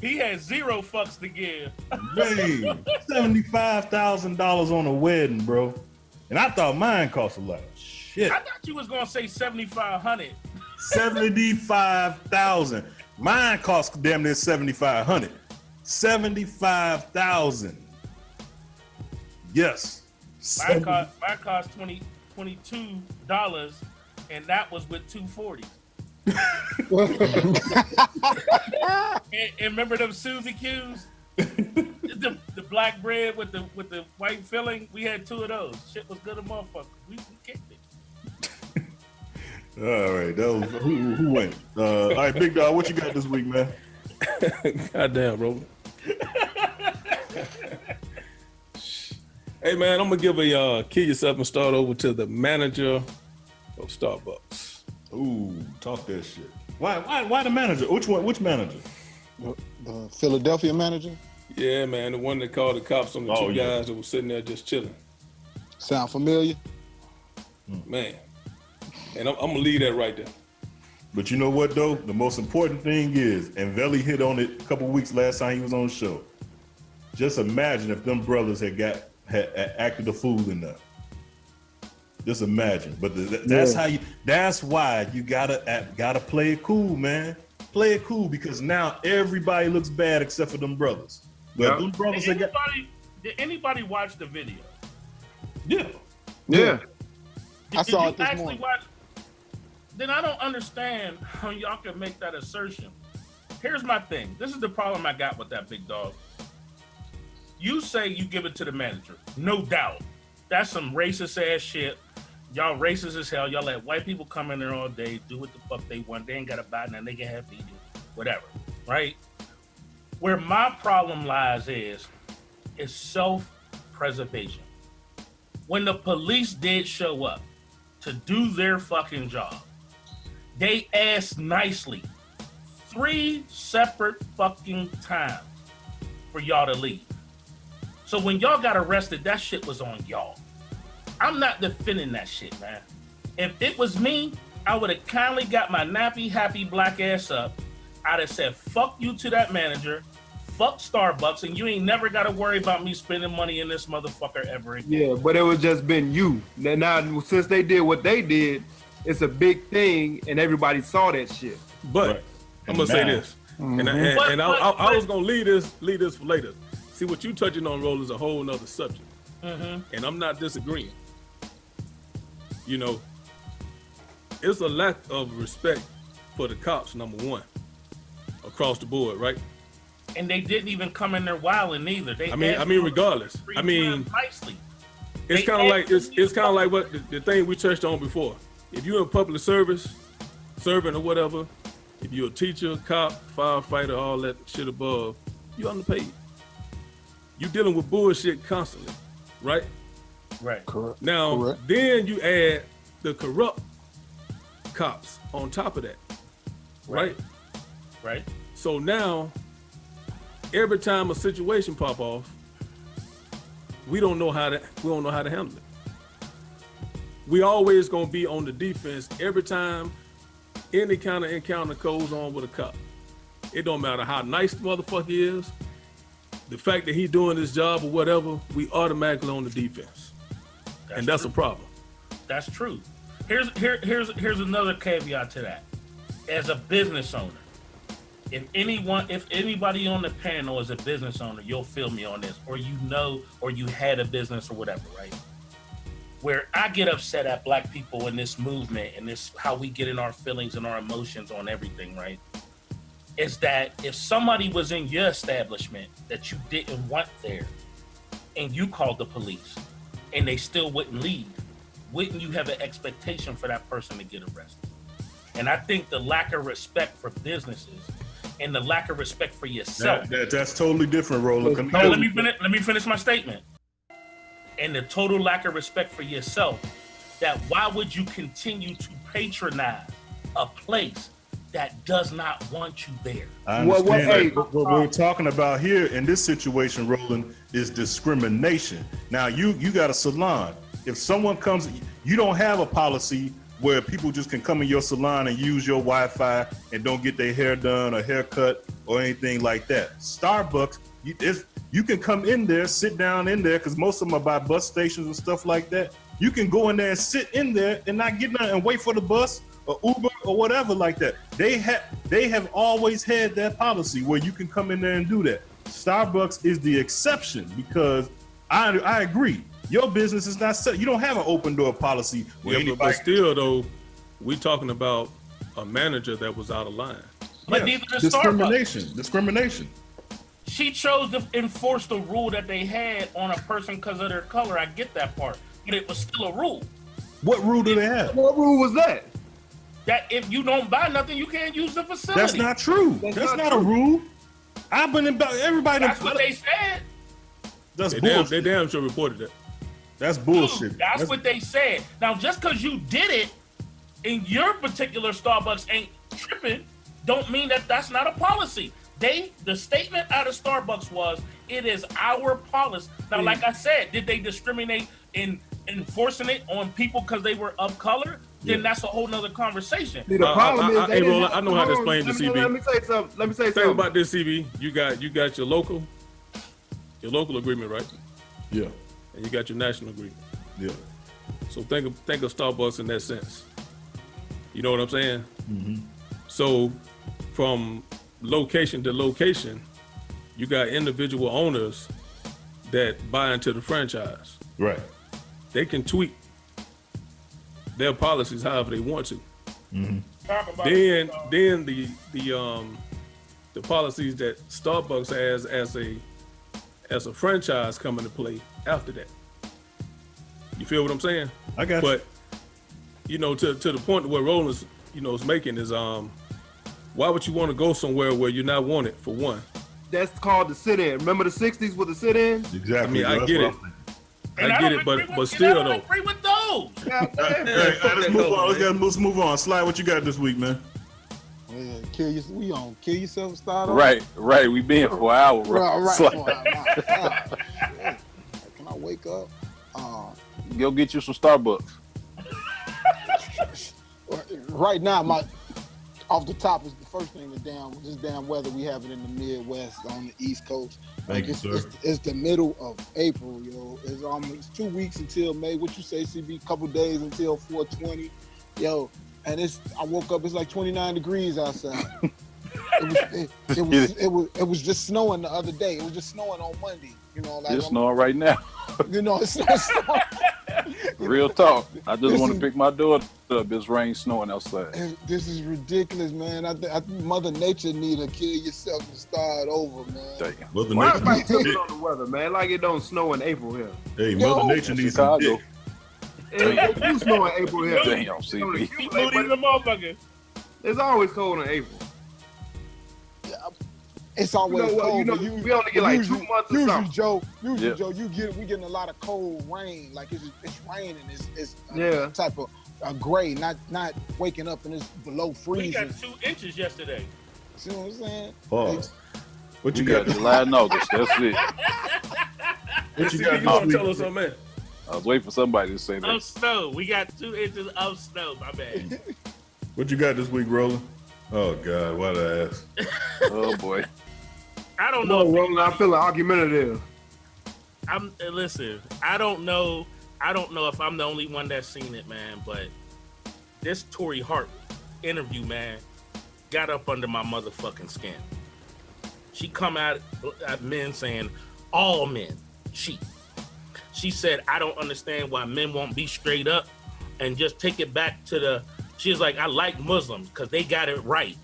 He had 0 fucks to give. Man, $75,000 on a wedding, bro. And I thought mine cost a lot. Shit. I thought you was gonna say $7,500. $75,000. Mine cost damn near $7,500. $75,000. Yes. Mine cost $22, and that was with 240. and remember them Suzy Q's? the black bread with the white filling? We had 2 of those. Shit was good as motherfucker. We kicked it. All right, that was who went? All right, Big Dog, what you got this week, man? Goddamn, bro. Hey, man, I'm gonna give a kill yourself and start over to the manager of Starbucks. Ooh, talk that shit. Why the manager? Which manager? The Philadelphia manager? Yeah, man, the one that called the cops on the 2 guys that were sitting there just chilling. Sound familiar? Man. And I'm gonna leave that right there. But you know what though? The most important thing is, and Velle hit on it a couple weeks last time he was on the show. Just imagine if them brothers had acted a fool in there. Just imagine. But that's why you gotta play it cool, man. Play it cool because now everybody looks bad except for them brothers. But them brothers did anybody watch the video? Yeah. I saw it this morning. Then I don't understand how y'all can make that assertion. Here's my thing. This is the problem I got with that, Big Dog. You say you give it to the manager. No doubt. That's some racist ass shit. Y'all racist as hell. Y'all let white people come in there all day, do what the fuck they want. They ain't got to buy nothing. They can have to eat it. Whatever. Right? Where my problem lies is self-preservation. When the police did show up to do their fucking job, they asked nicely 3 separate fucking times for y'all to leave. So when y'all got arrested, that shit was on y'all. I'm not defending that shit, man. If it was me, I would have kindly got my nappy, happy black ass up. I'd have said, fuck you to that manager, fuck Starbucks, and you ain't never got to worry about me spending money in this motherfucker ever again. Yeah, but it was just been you. Now, since they did what they did, it's a big thing, and everybody saw that shit. But I'm gonna say this, and I was gonna leave this for later. See, what you touching on, Roll, is a whole nother subject, and I'm not disagreeing. You know, it's a lack of respect for the cops, number one, across the board, right? And they didn't even come in there wilding either. I mean, regardless. I mean, nicely. It's kind of like what the thing we touched on before. If you're in public service, serving or whatever, if you're a teacher, cop, firefighter, all that shit above, you're underpaid. You're dealing with bullshit constantly, right? Right. Correct. Now, then you add the corrupt cops on top of that, right? Right. So now, every time a situation pop off, we don't know how to handle it. We always gonna be on the defense every time any kind of encounter goes on with a cop. It don't matter how nice the motherfucker is. The fact that he doing his job or whatever, we automatically on the defense, and that's a problem. That's true. Here's another caveat to that. As a business owner, if anybody on the panel is a business owner, you'll feel me on this, or you know, or you had a business or whatever, right? Where I get upset at black people in this movement and this how we get in our feelings and our emotions on everything, right? Is that if somebody was in your establishment that you didn't want there and you called the police and they still wouldn't leave, wouldn't you have an expectation for that person to get arrested? And I think the lack of respect for businesses and the lack of respect for yourself. That's totally different, Roland. Let me finish my statement. And the total lack of respect for yourself, that why would you continue to patronize a place that does not want you there? I understand what we're talking about here in this situation, Roland, is discrimination. Now, you got a salon. If someone comes, you don't have a policy where people just can come in your salon and use your Wi-Fi and don't get their hair done or haircut or anything like that. Starbucks, you can come in there, sit down in there, because most of them are by bus stations and stuff like that. You can go in there and sit in there and not get nothing and wait for the bus or Uber or whatever like that. They have always had that policy where you can come in there and do that. Starbucks is the exception because I agree. Your business is not set. You don't have an open door policy. But still, though, we talking about a manager that was out of line. But neither does Discrimination. She chose to enforce the rule that they had on a person because of their color. I get that part, but it was still a rule. What rule do they have? What rule was that? That if you don't buy nothing, you can't use the facility. That's not true. That's not a rule. I've been about everybody. That's what they said. That's bullshit. They damn sure reported that. That's bullshit. Dude, that's what they said. Now, just because you did it in your particular Starbucks ain't tripping, don't mean that that's not a policy. The statement out of Starbucks was, it is our policy. Now, like I said, did they discriminate in enforcing it on people because they were of color? Then that's a whole nother conversation. See, the problem is I know how to explain to CB. Let me say something. Think about this, CB. You got your local agreement, right? Yeah. And you got your national agreement. Yeah. So think of Starbucks in that sense. You know what I'm saying? Mm-hmm. So from location to location, you got individual owners that buy into the franchise. Right. They can tweak their policies however they want to. Mm-hmm. Then the policies that Starbucks has as a franchise come into play after that. You feel what I'm saying? I got you. But to the point where Roland's is making is why would you want to go somewhere where you're not wanted, for one? That's called the sit-in. Remember the 60s with the sit-ins? Exactly. I mean, I get it. I get it, but still, though. I don't agree with those. Let's move on. Let's move on. Slide, what you got this week, man? We on Kill Yourself start off? Right. We been for an hour, bro. Right. Can I wake up? Go get you some Starbucks. Right now, off the top is the first thing, this damn weather we have it in the Midwest on the East Coast. It's the middle of April, yo. It's 2 weeks until May. What you say, CB? Couple days until 420. Yo, and I woke up, it's like 29 degrees outside. It was just snowing the other day. It was just snowing on Monday. You know, like it's snowing right now. You know, it's snowing. Real talk. I just want to pick my daughter up. It's rain snowing outside. This is ridiculous, man. I think Mother Nature need to kill yourself and start over, man. Damn. Mother Nature needs on the weather, man. Like it don't snow in April here. Hey, Mother Nature needs some dick. It do snow in April here. Damn, CB. It's always cold in April. It's always cold. We only get like 2 months or something. Joe, we getting a lot of cold rain. Like it's raining. It's type of gray, not waking up and it's below freezing. We got 2 inches yesterday. See what I'm saying? Pause. What you got? July and August. That's it. What you got? Tell us something, man. I was waiting for somebody to say that. Of snow. We got 2 inches of snow. My bad. What you got this week, Roland? Oh God, why'd I ask? Oh boy. I don't know. Roland, I feel argumentative. Listen. I don't know if I'm the only one that's seen it, man. But this Tory Hart interview, man, got up under my motherfucking skin. She come out at men saying all men cheat. She said, I don't understand why men won't be straight up and just take it back to the. She's like, I like Muslims because they got it right.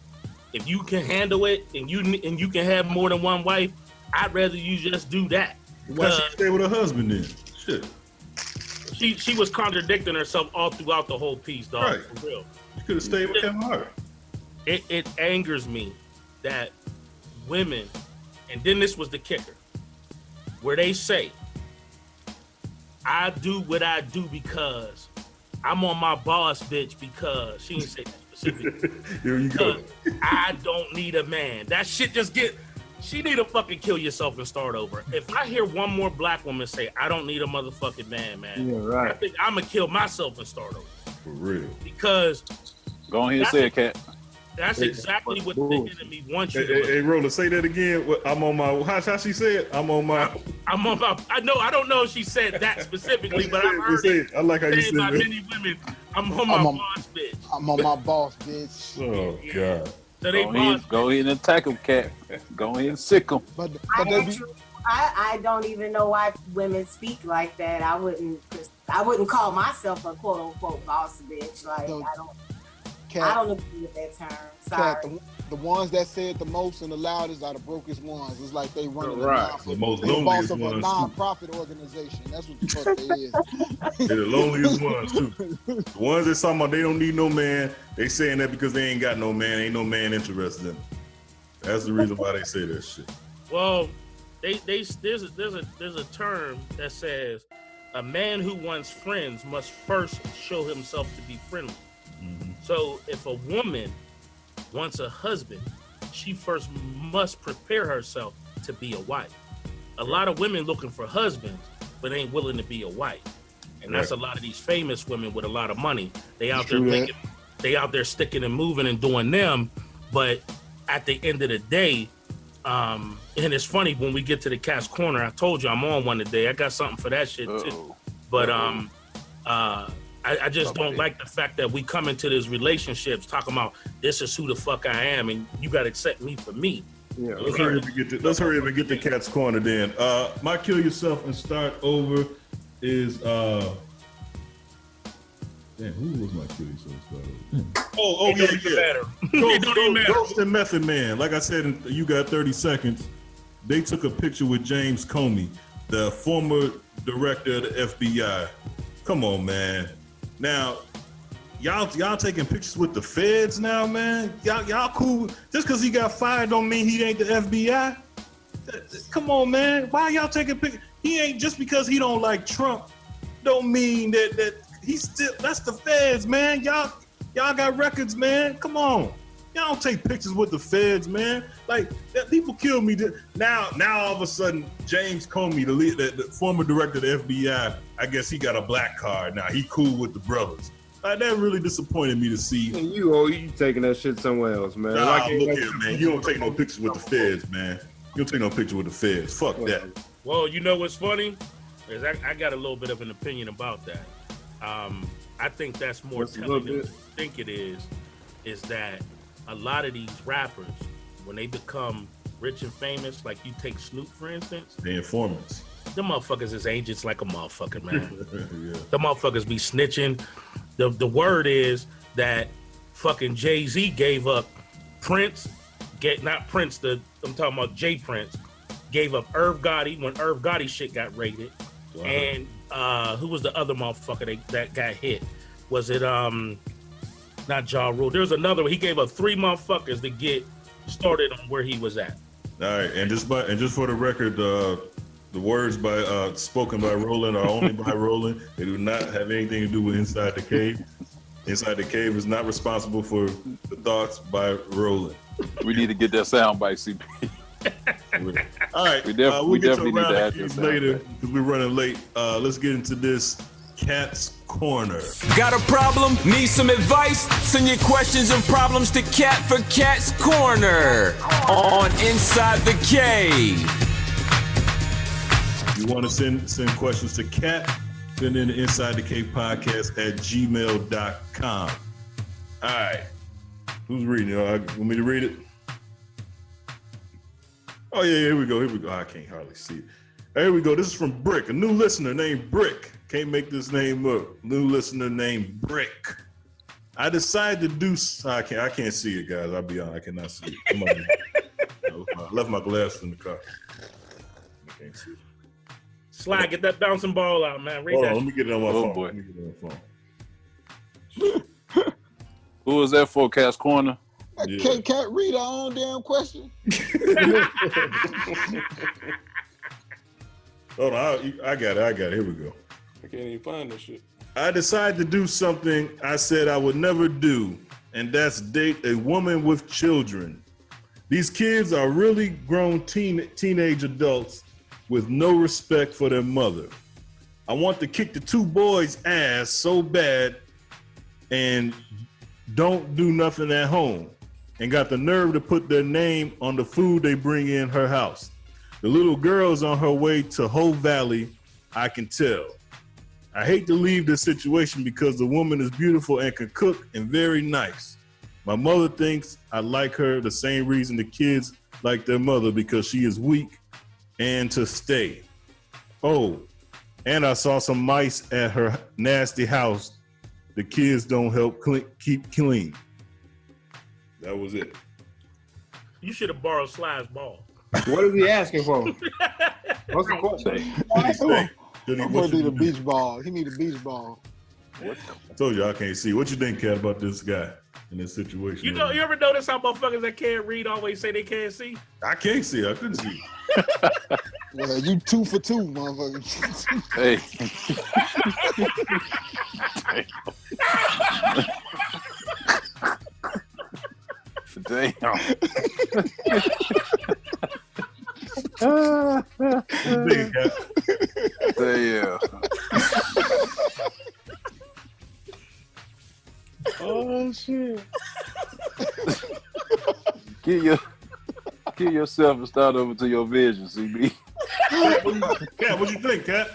If you can handle it and you can have more than one wife, I'd rather you just do that. Why she stay with her husband then? Shit. She was contradicting herself all throughout the whole piece, dog. Right. For real. You could have stayed with him hard. It angers me that women, and then this was the kicker, where they say, I do what I do because I'm on my boss bitch because she didn't say that specifically. Here you go. I don't need a man. That shit she need to fucking kill yourself and start over. If I hear one more black woman say, I don't need a motherfucking man, yeah, right. I think I'm gonna kill myself and start over. For real. Because go ahead and say it, Cat. That's exactly what the enemy wants you to do. Hey, Roland, say that again. I'm on my. How she said? I know. I don't know if she said that specifically, but I heard it. I like how you said by that. many women. I'm on my boss bitch. I'm on my boss bitch. Oh God. So they go ahead and attack them, Cat. Go ahead and sick them. I don't even know why women speak like that. I wouldn't call myself a quote unquote boss bitch. Like I don't agree with that term. Sorry. Cat, the ones that say it the most and the loudest are the brokest ones. It's like they running the most loneliest of a ones, non-profit organization. That's what the fuck they is. They're the loneliest ones too. The ones that talking about they don't need no man, they saying that because they ain't got no man, ain't no man interested in them. That's the reason why they say that shit. Well, there's a term that says a man who wants friends must first show himself to be friendly. Mm-hmm. So if a woman wants a husband, she first must prepare herself to be a wife. A lot of women looking for husbands, but ain't willing to be a wife. And that's a lot of these famous women with a lot of money. They out there sticking and moving and doing them. But at the end of the day, and it's funny when we get to the Cat's Corner, I told you I'm on one today. I got something for that shit too. But I just don't like the fact that we come into these relationships talking about this is who the fuck I am and you got to accept me for me. Yeah, let's hurry up and get to Cat's Corner then. My kill yourself and start over is damn, who was my kill yourself and start over? Yeah. Ghost and Method Man. Like I said, you got 30 seconds. They took a picture with James Comey, the former director of the FBI. Come on, man. Now, y'all taking pictures with the feds now, man? Y'all cool? Just because he got fired don't mean he ain't the FBI? Come on, man. Why y'all taking pictures? He ain't, just because he don't like Trump don't mean that he's still, that's the feds, man. Y'all got records, man. Come on. Y'all don't take pictures with the feds, man. Like, that people kill me. Now all of a sudden, James Comey, the former director of the FBI, I guess he got a black card now. He cool with the brothers. Like, that really disappointed me to see. And you taking that shit somewhere else, man. Nah, look here, man. You don't take no pictures with the feds, man. You don't take no picture with the feds. Fuck that. Well, you know what's funny? Is I got a little bit of an opinion about that. I think that's more telling than you think it is that a lot of these rappers, when they become rich and famous, like you take Snoop, for instance. The informants. The motherfuckers is agents like a motherfucker, man. Yeah. The motherfuckers be snitching. The word is that fucking Jay-Z gave up Prince, not Prince, I'm talking about Jay Prince, gave up Irv Gotti when Irv Gotti shit got raided. Wow. And who was the other motherfucker that got hit? Was it not Ja Rule? There was another one. He gave up 3 motherfuckers to get started on where he was at. All right, and just for the record, the words spoken by Roland are only by Roland. They do not have anything to do with Inside the Cave. Inside the Cave is not responsible for the thoughts by Roland. We need to get that sound bite, CP. All right, we definitely need to add this later because we're running late. Let's get into this Cat's Corner. Got a problem? Need some advice? Send your questions and problems to Cat for Cat's Corner on Inside the Cave. You want to send questions to Cat? Send in the Inside the Cave podcast at gmail.com. All right. Who's reading? Want me to read it? Oh, yeah, here we go. I can't hardly see it. Here we go. This is from Brick, a new listener named Brick. Can't make this name up. New listener named Brick. I decided to do... I can't see it, guys. I'll be honest. I cannot see it. Come on. I left my glasses in the car. I can't see it. Slide, get that bouncing ball out, man. Hold on, let me get it on my phone. Boy. Let me get it on my phone. Who was that for, Cat's Corner? Can't read our own damn question. Hold on, I got it. Here we go. I can't even find this shit. I decided to do something I said I would never do, and that's date a woman with children. These kids are really grown teenage adults with no respect for their mother. I want to kick the 2 boys' ass so bad and don't do nothing at home, and got the nerve to put their name on the food they bring in her house. The little girl's on her way to Whole Valley, I can tell. I hate to leave this situation because the woman is beautiful and can cook and very nice. My mother thinks I like her the same reason the kids like their mother, because she is weak and to stay. Oh, and I saw some mice at her nasty house. The kids don't help keep clean. That was it. You should have borrowed Sly's ball. What is he asking for? What's the question? I'm gonna do the beach ball. He need a beach ball. I told you I can't see. What you think, Cat, about this guy in this situation? You ever notice how motherfuckers that can't read always say they can't see? I can't see. I couldn't see. Well, you 2 for 2, motherfucker. Hey. Damn. Damn. Oh shit. Kill yourself and start over to your vision, CB. Cat, what you think, Cat?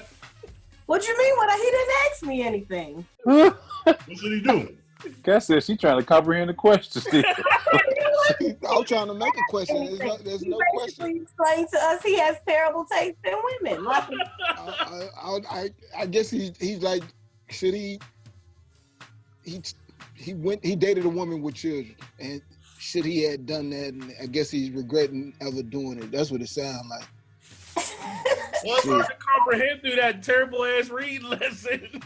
What you mean? He didn't ask me anything. What should he do? Cat said she's trying to comprehend the question still. I'm trying to make a question. There's no question. He explained to us he has terrible taste in women. I guess he's like, should he dated a woman with children, and should he had done that, and I guess he's regretting ever doing it. That's what it sounds like. Well, it's hard to comprehend through that terrible ass reading lesson.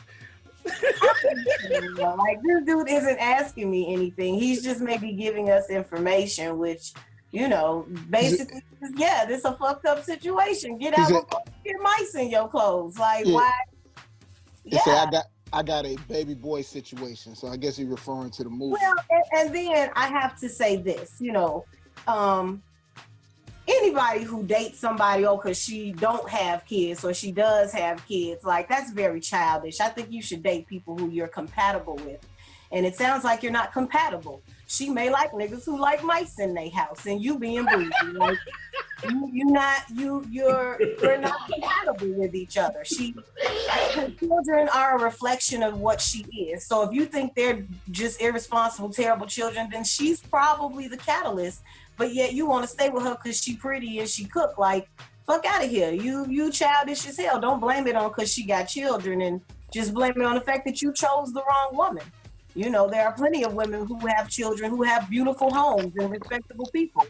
Like, this dude isn't asking me anything. He's just maybe giving us information, which, basically, this is a fucked up situation. Get mice in your clothes. Like, why? Yeah. So I got a baby boy situation. So I guess he's referring to the movie. Well, and then I have to say this, anybody who dates somebody, because she don't have kids or she does have kids, like, that's very childish. I think you should date people who you're compatible with. And it sounds like you're not compatible. She may like niggas who like mice in their house, and you being bougie. Like, you're not compatible with each other. Her children are a reflection of what she is. So if you think they're just irresponsible, terrible children, then she's probably the catalyst. But yet you want to stay with her because she pretty and she cook. Like, fuck out of here. You childish as hell. Don't blame it on because she got children, and just blame it on the fact that you chose the wrong woman. You know, there are plenty of women who have children who have beautiful homes and respectable people.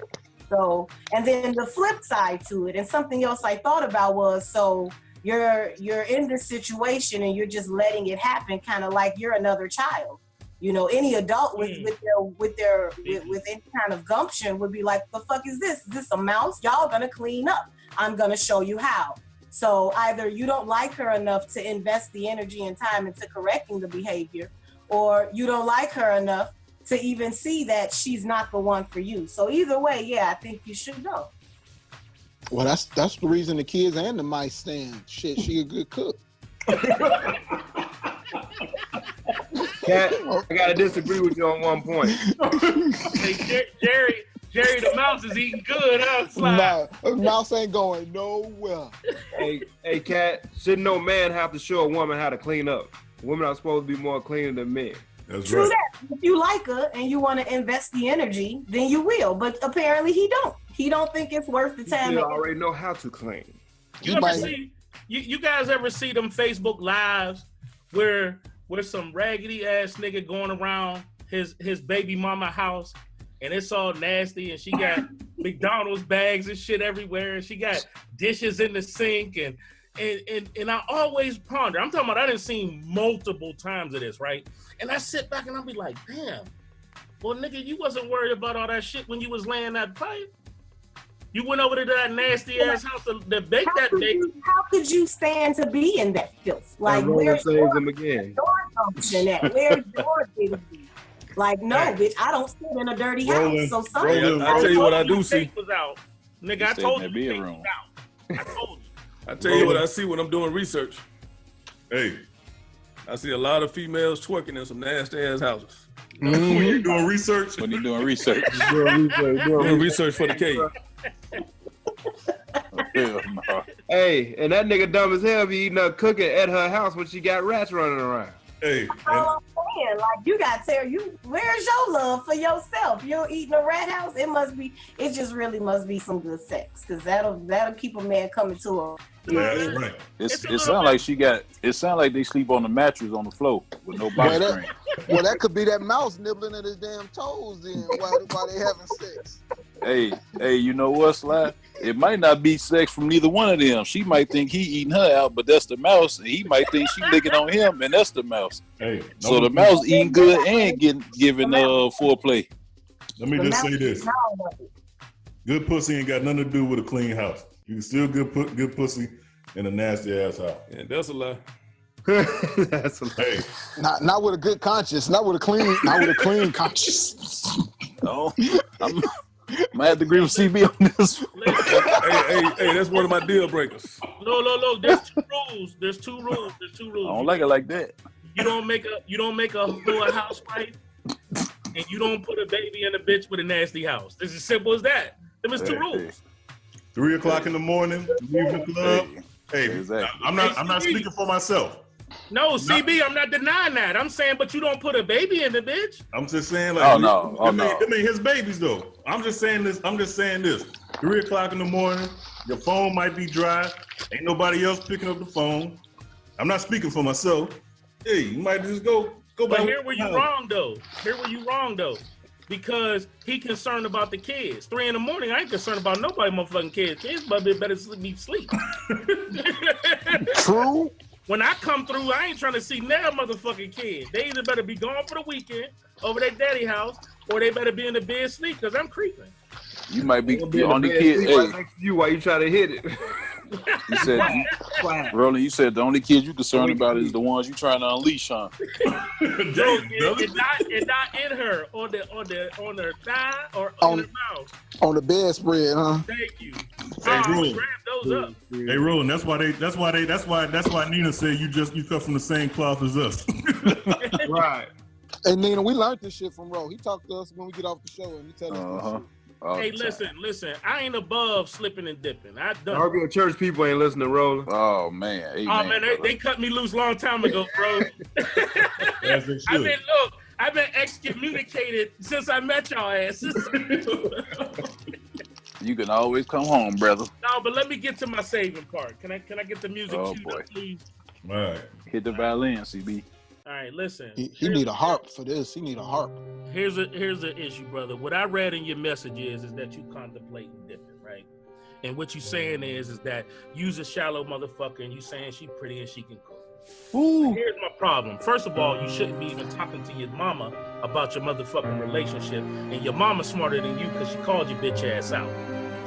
So, and then the flip side to it, and something else I thought about was, so you're in this situation and you're just letting it happen, kind of like you're another child. You know, any adult with any kind of gumption would be like, the fuck is this? Is this a mouse? Y'all gonna clean up. I'm gonna show you how. So either you don't like her enough to invest the energy and time into correcting the behavior, or you don't like her enough to even see that she's not the one for you. So either way, yeah, I think you should go. Well, that's the reason the kids and the mice stand. Shit, she a good cook. Cat, I gotta disagree with you on one point. Hey, Jerry, the mouse is eating good, huh? No, the mouse ain't going nowhere. Hey, Cat, shouldn't no man have to show a woman how to clean up? Women are supposed to be more cleaner than men. That's True right. that. If you like her and you want to invest the energy, then you will. But apparently he don't. He don't think it's worth the time. You already know how to clean. You guys ever see them Facebook lives where some raggedy ass nigga going around his baby mama house and it's all nasty and she got McDonald's bags and shit everywhere and she got dishes in the sink and I always ponder. I'm talking about I done seen multiple times of this, right? And I sit back and I'll be like, damn, well, nigga, you wasn't worried about all that shit when you was laying that pipe. You went over to that nasty ass house to bake that bacon. How could you stand to be in that filth? Like, where's your function at? Where's your dignity? Like, no, bitch, I don't sit in a dirty house. So sorry. I tell you what I do see. Nigga, I told you the tape was out. I told you. I tell you what I see when I'm doing research. Hey. I see a lot of females twerking in some nasty ass houses. When you doing research? When you doing research? doing research for the cave. Hey, and that nigga dumb as hell be eating up cooking at her house when she got rats running around. Hey, I'm saying, like, you got to tell you, where's your love for yourself? You're eating a rat house. It just really must be some good sex, because that'll keep a man coming to her. Yeah, that's right. It sounds like they sleep on the mattress on the floor with no body screen. Well, that could be that mouse nibbling at his damn toes then while they having sex. Hey, you know what, Sly? It might not be sex from neither one of them. She might think he eating her out, but that's the mouse. And he might think she licking on him, and that's the mouse. Hey, so the mouse eating good and giving foreplay. Let me just say this. Good pussy ain't got nothing to do with a clean house. You can still good pussy in a nasty ass house. Yeah, that's a lie. That's a lie. Hey. Not with a good conscience. Not with a clean conscience. No, I might have to agree with CB on this. hey, that's one of my deal breakers. No. There's two rules. I don't like it like that. You don't make a housewife, and you don't put a baby in a bitch with a nasty house. It's as simple as that. There's two rules. 3 o'clock in the morning, leave the club. Hey, exactly. I'm not speaking for myself. No, CB, I'm not denying that. I'm saying, but you don't put a baby in the bitch. I'm just saying, like, I mean his babies though. I'm just saying this. 3 o'clock in the morning, your phone might be dry. Ain't nobody else picking up the phone. I'm not speaking for myself. Hey, you might just go. But here where you wrong though. Because he concerned about the kids. 3 a.m, I ain't concerned about nobody motherfucking kids. Kids better be asleep. True. When I come through, I ain't trying to see now motherfucking kids. They either better be gone for the weekend over their daddy house, or they better be in the bed asleep because I'm creeping. You might be the only kid. Hey, you while you try to hit it. You said, Roland, you said the only kids you concerned about is the ones you trying to unleash, huh? It's not in her, on her thigh or on her mouth. On the bedspread, huh? Thank you. Hey, Roland. Grab those up. Hey, Roland. That's why Nina said you cut from the same cloth as us. Right. And Nina, we learned this shit from Ro. He talked to us when we get off the show and he tell us this shit. Hey, listen. I ain't above slipping and dipping. I done. Our good church people ain't listening, Roland. Oh man. Amen, oh man, they cut me loose long time ago, bro. I've been excommunicated since I met y'all asses. You can always come home, brother. No, but let me get to my saving part. Can I get the music queued up, please? All right. Hit the violin, CB. All right, listen. He need a harp for this. He need a harp. Here's the issue, brother. What I read in your message is that you contemplating different, right? And what you saying is that you's a shallow motherfucker and you saying she pretty and she can cook. Ooh. Here's my problem. First of all, you shouldn't be even talking to your mama about your motherfucking relationship. And your mama's smarter than you because she called your bitch ass out.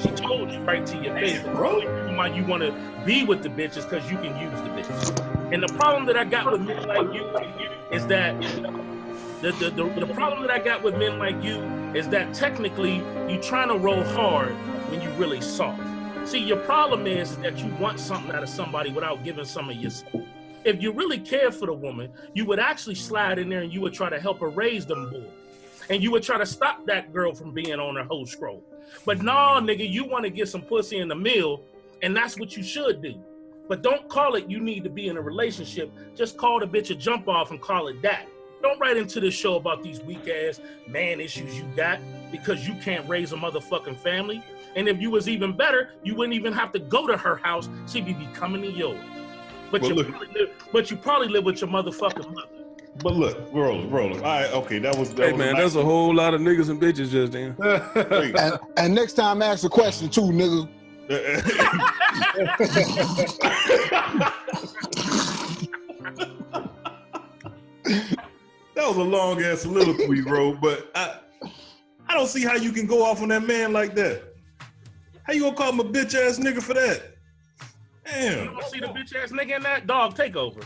She told you right to your face. The only reason why you want to be with the bitch is because you can use the bitch. And the problem that I got with men like you is that the problem that I got with men like you is that technically you trying to roll hard when you really soft. See, your problem is that you want something out of somebody without giving some of yourself. If you really care for the woman, you would actually slide in there and you would try to help her raise them boys. And you would try to stop that girl from being on her whole scroll. But nah, nigga, you want to get some pussy in the meal, and that's what you should do. But don't call it you need to be in a relationship. Just call the bitch a jump off and call it that. Don't write into this show about these weak-ass man issues you got because you can't raise a motherfucking family. And if you was even better, you wouldn't even have to go to her house. She'd be coming to yours. But you probably live with your motherfucking mother. But look, rolling. All right, okay, that was man, there's a whole lot of niggas and bitches just then. and next time ask a question too, nigga. That was a long ass soliloquy, bro. But I don't see how you can go off on that man like that. How you gonna call him a bitch ass nigga for that? Damn. You don't see the bitch ass nigga in that? Dog, take over.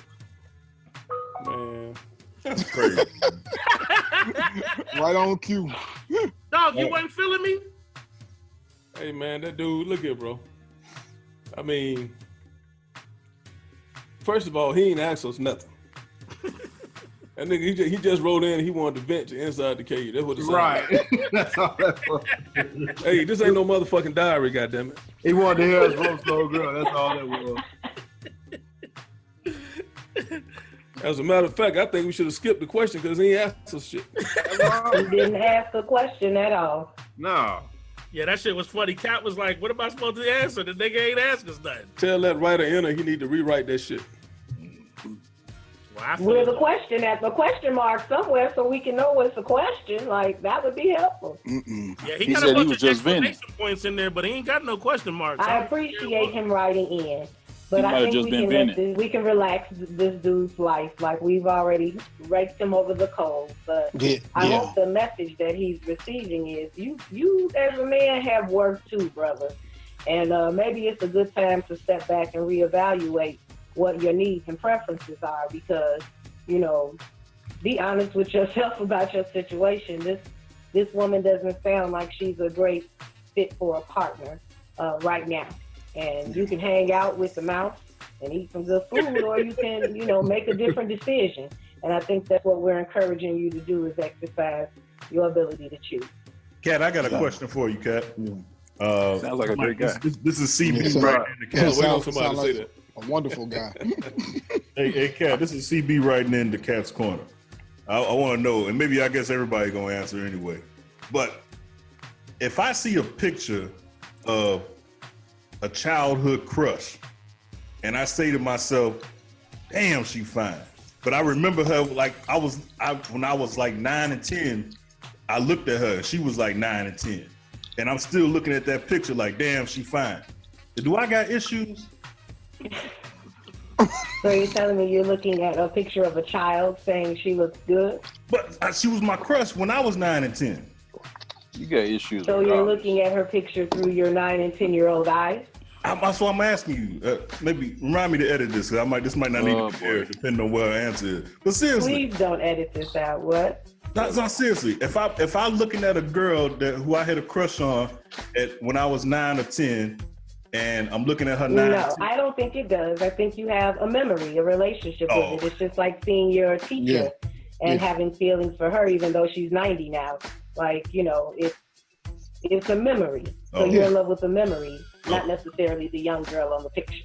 Man, that's crazy. Right on cue. Dog, you wasn't feeling me? Hey man, that dude, look here, bro. I mean, first of all, he ain't asked us nothing. That nigga, he just rolled in and he wanted to vent inside the cage. That's what it sounded Right. That's all that was. Hey, this ain't no motherfucking diary, goddammit. He wanted to hear us roast no girl. That's all that was. As a matter of fact, I think we should have skipped the question because he ain't asked us shit. He didn't ask a question at all. No. Yeah, that shit was funny. Cat was like, what am I supposed to answer? The nigga ain't ask us nothing. Tell that writer in he need to rewrite that shit. Well, with a question at the question mark somewhere so we can know what's the question. Like, that would be helpful. Yeah, he got a bunch of exclamation points in there, but he ain't got no question marks. I appreciate him writing in. But I think we can relax this dude's life. Like, we've already raked him over the coals. But I hope the message that he's receiving is you as a man have work too, brother. And maybe it's a good time to step back and reevaluate what your needs and preferences are, because, you know, be honest with yourself about your situation. This woman doesn't sound like she's a great fit for a partner right now. And you can hang out with the mouse and eat some good food, or you can, you know, make a different decision. And I think that's what we're encouraging you to do, is exercise your ability to choose. Kat, I got a question for you, Kat. Sounds like a great guy. This is CB right in the Kat. Wait on somebody to say that. A wonderful guy. Hey, Kat, this is CB writing in the Cat's Corner. I want to know, and maybe I guess everybody gonna answer anyway. But if I see a picture of a childhood crush, and I say to myself, "Damn, she fine," but I remember her like when I was like 9 and 10. I looked at her; she was like 9 and 10, and I'm still looking at that picture like, "Damn, she fine." Do I got issues? So you're telling me you're looking at a picture of a child saying she looks good? But she was my crush when I was 9 and 10. You got issues. So you're looking at her picture through your 9 and 10-year-old eyes? So I'm asking you, maybe remind me to edit this. This might not need to be aired, depending on what I answer. But seriously, please don't edit this out. What? No, seriously. If I'm looking at a girl who I had a crush on when I was 9 or 10, and I'm looking at her 9. No, I don't think it does. I think you have a memory, a relationship with it. It's just like seeing your teacher and having feelings for her, even though she's 90 now. Like, you know, It's a memory. So Oh, you're yeah. in love with the memory, not necessarily the young girl on the picture.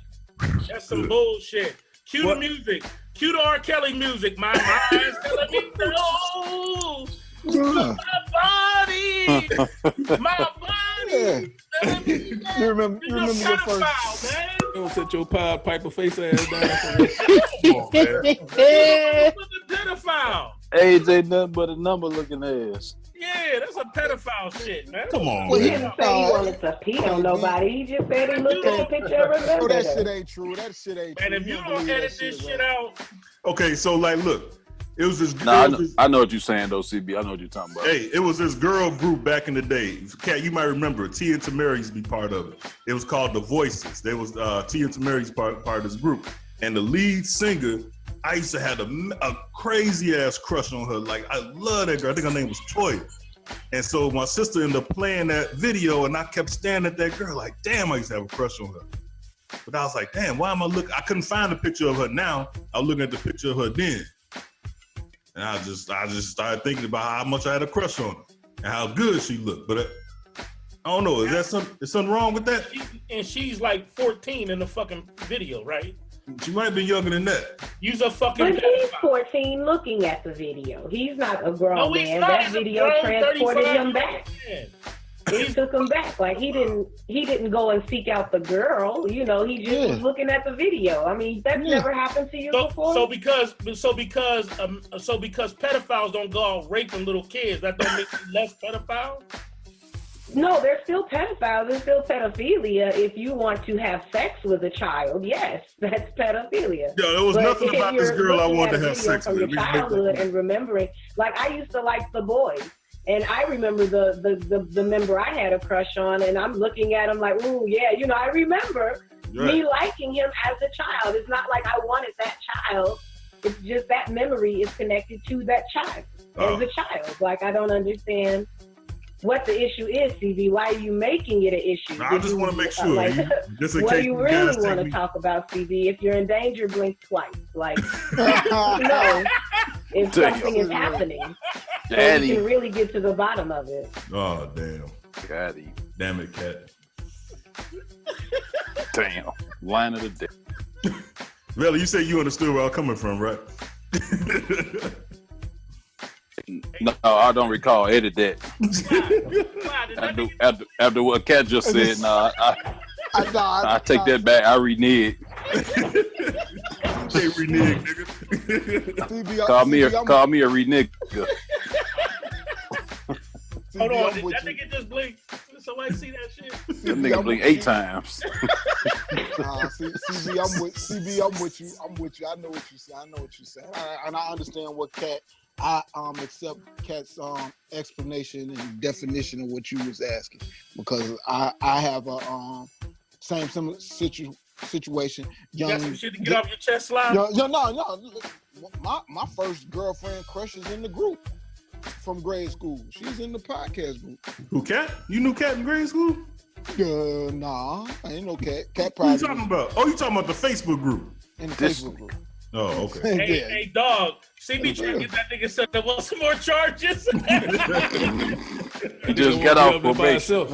That's some bullshit. Cue the music. Cue the R. Kelly music. My mind's telling me no. Yeah. My body. My body. Yeah. Telling me no. You remember your first? Pedophile, man. Don't set your Pied Piper face ass down. Come on, man. Pedophile. Age ain't nothing but a number looking ass. Yeah, that's a pedophile shit, man. Come on, Well, he man. didn't say he wanted to pee on nobody. He just said he looked at a picture and Oh, remembered that shit it. ain't true. That shit ain't And true. if you don't don't believe edit that this shit bro. out, Okay, so like, look, it was this. Nah, it was this- I know what you're saying though, CB. I know what you're talking about. Hey, it was this girl group back in the day. Kat, you might remember it. T and Tamara used to be part of it. It was called The Voices. There was T and Tamara's part of this group. And the lead singer, I used to have a crazy ass crush on her. Like, I love that girl. I think her name was Toya. And so my sister ended up playing that video, and I kept staring at that girl like, damn, I used to have a crush on her. But I was like, damn, why am I looking? I couldn't find a picture of her now. I was looking at the picture of her then. And I just started thinking about how much I had a crush on her and how good she looked. But I don't know, is something wrong with that? and she's like 14 in the fucking video, right? She might be younger than that. Use a fucking But he's pedophile. 14 looking at the video. He's not a grown No, he's man. not. That He's a video grown transported 35 him back. man. He took him back. Like he didn't go and seek out the girl. You know, he just was looking at the video. I mean, that's never happened to you before. So because pedophiles don't go out raping little kids, that don't make you less pedophile? No, they're still pedophiles. It's still pedophilia. If you want to have sex with a child, yes, that's pedophilia. Yeah, there was But nothing if about this you're girl I looking wanted at to a have video sex from with. your childhood and remembering, like I used to like The Boys, and I remember the member I had a crush on, and I'm looking at him like, ooh, yeah, you know, I remember me liking him as a child. It's not like I wanted that child. It's just that memory is connected to that child as a child. Like I don't understand what the issue is, CB. Why are you making it an issue? I just want to make sure. Like, Just in what case do you you really guys want to take me- talk about, CB? If you're in danger, blink twice. Like, no, if something is happening, so Daddy. you can really get to the bottom of it. Oh, damn. Daddy. Damn it, Kat. Damn. Line of the day. Velle, you said you understood where I'm coming from, right? No, I don't recall. Edit that. After what Kat just said, nah, I take that back. I renege. Say renege, nigga. Call me a renege. Hold on, did that nigga just blink? Somebody see that shit? That nigga blink 8 times. CB, I'm with you. I'm with you. I know what you say. I know what you say, and I understand what Kat. I accept Kat's explanation and definition of what you was asking, because I have a similar situation. You got some shit to get off your chest, Slime? No. My first girlfriend crush is in the group from grade school. She's in the podcast group. Who, Kat? You knew Kat in grade school? Nah, I ain't no Kat. Kat What are you probably talking about? Oh, you talking about the Facebook group? in the Facebook group. Oh, okay. Hey, dog. CB trying to get that nigga set up on some more charges. He just got off probation.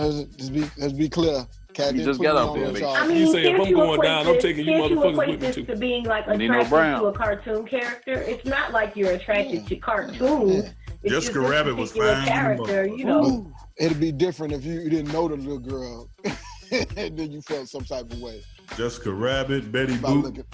Let's be clear. Kat He didn't just put got me off on no probation. charge. I mean, You say if can't I'm you going equate down, I'm this- taking you can't motherfuckers equate with me this too. to being like Nino attracted Brown. to a cartoon character? It's not like you're attracted to cartoons. It's Jessica just this Rabbit was particular fine. character, you know. It'd be different if you didn't know the little girl and then you felt some type of way. Jessica Rabbit, Betty About Boop. looking.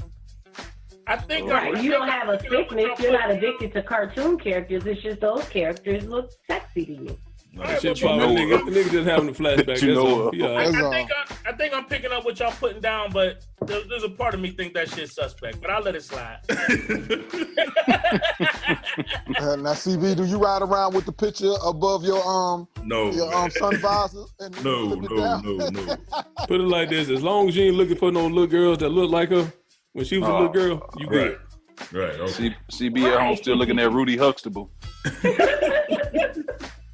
I think Right, you don't have a sickness. You're not addicted to cartoon characters. It's just those characters look sexy to you. That shit probably nigga just having a flashback. You know That's all. Yeah. I think I'm picking up what y'all putting down, but there's a part of me think that shit's suspect, but I'll let it slide. Now, CB, do you ride around with the picture above your sun visor? And No. Put it like this: as long as you ain't looking for no little girls that look like her when she was a little girl, you good. Right. Okay. CB at home still looking at Rudy Huxtable.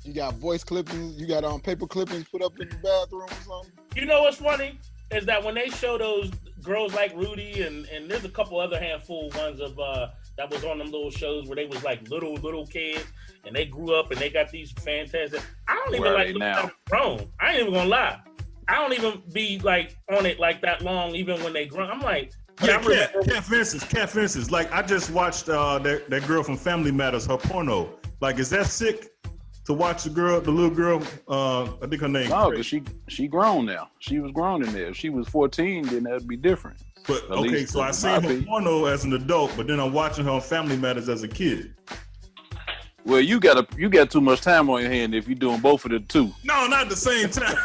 You got voice clippings. You got paper clippings put up in the bathroom or something. You know what's funny is that when they show those Girls Like Rudy, and there's a couple other handful ones of that was on them little shows where they was like little kids, and they grew up and they got these fantastic. I don't even like looking at them grown. I ain't even gonna lie. I don't even be like on it like that long, even when they grown. I'm like, yeah, Cat Fences. Like I just watched that girl from Family Matters, her porno. Like, is that sick to watch the little girl? I think her name. No, because she grown now. She was grown in there. If she was 14, then that'd be different. But okay, so I seen her porno as an adult, but then I'm watching her on Family Matters as a kid. Well, you got too much time on your hand if you're doing both of the two. No, not at the same time.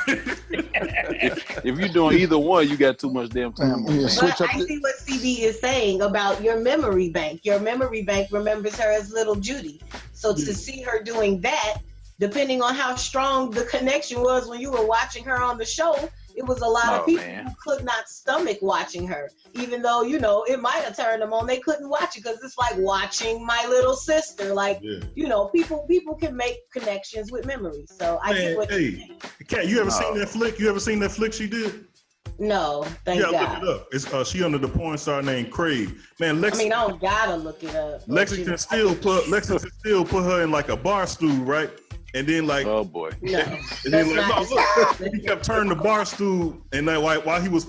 if you're doing either one, you got too much damn time on your hand. But I see what CB is saying about your memory bank. Your memory bank remembers her as little Judy. So to see her doing that, depending on how strong the connection was when you were watching her on the show, it was a lot of people who could not stomach watching her. Even though, you know, it might have turned them on, they couldn't watch it because it's like watching my little sister. Like, you know, people can make connections with memories. So I get what you're saying. Kat, you ever seen that flick? You ever seen that flick she did? No, thank God. Look it up. It's she under the porn star named Crave. Man, I don't gotta look it up. Lexington Steele put her in like a bar stool, right? And then like, oh boy, no, and then like, look, he kept turning the bar stool, and then while he was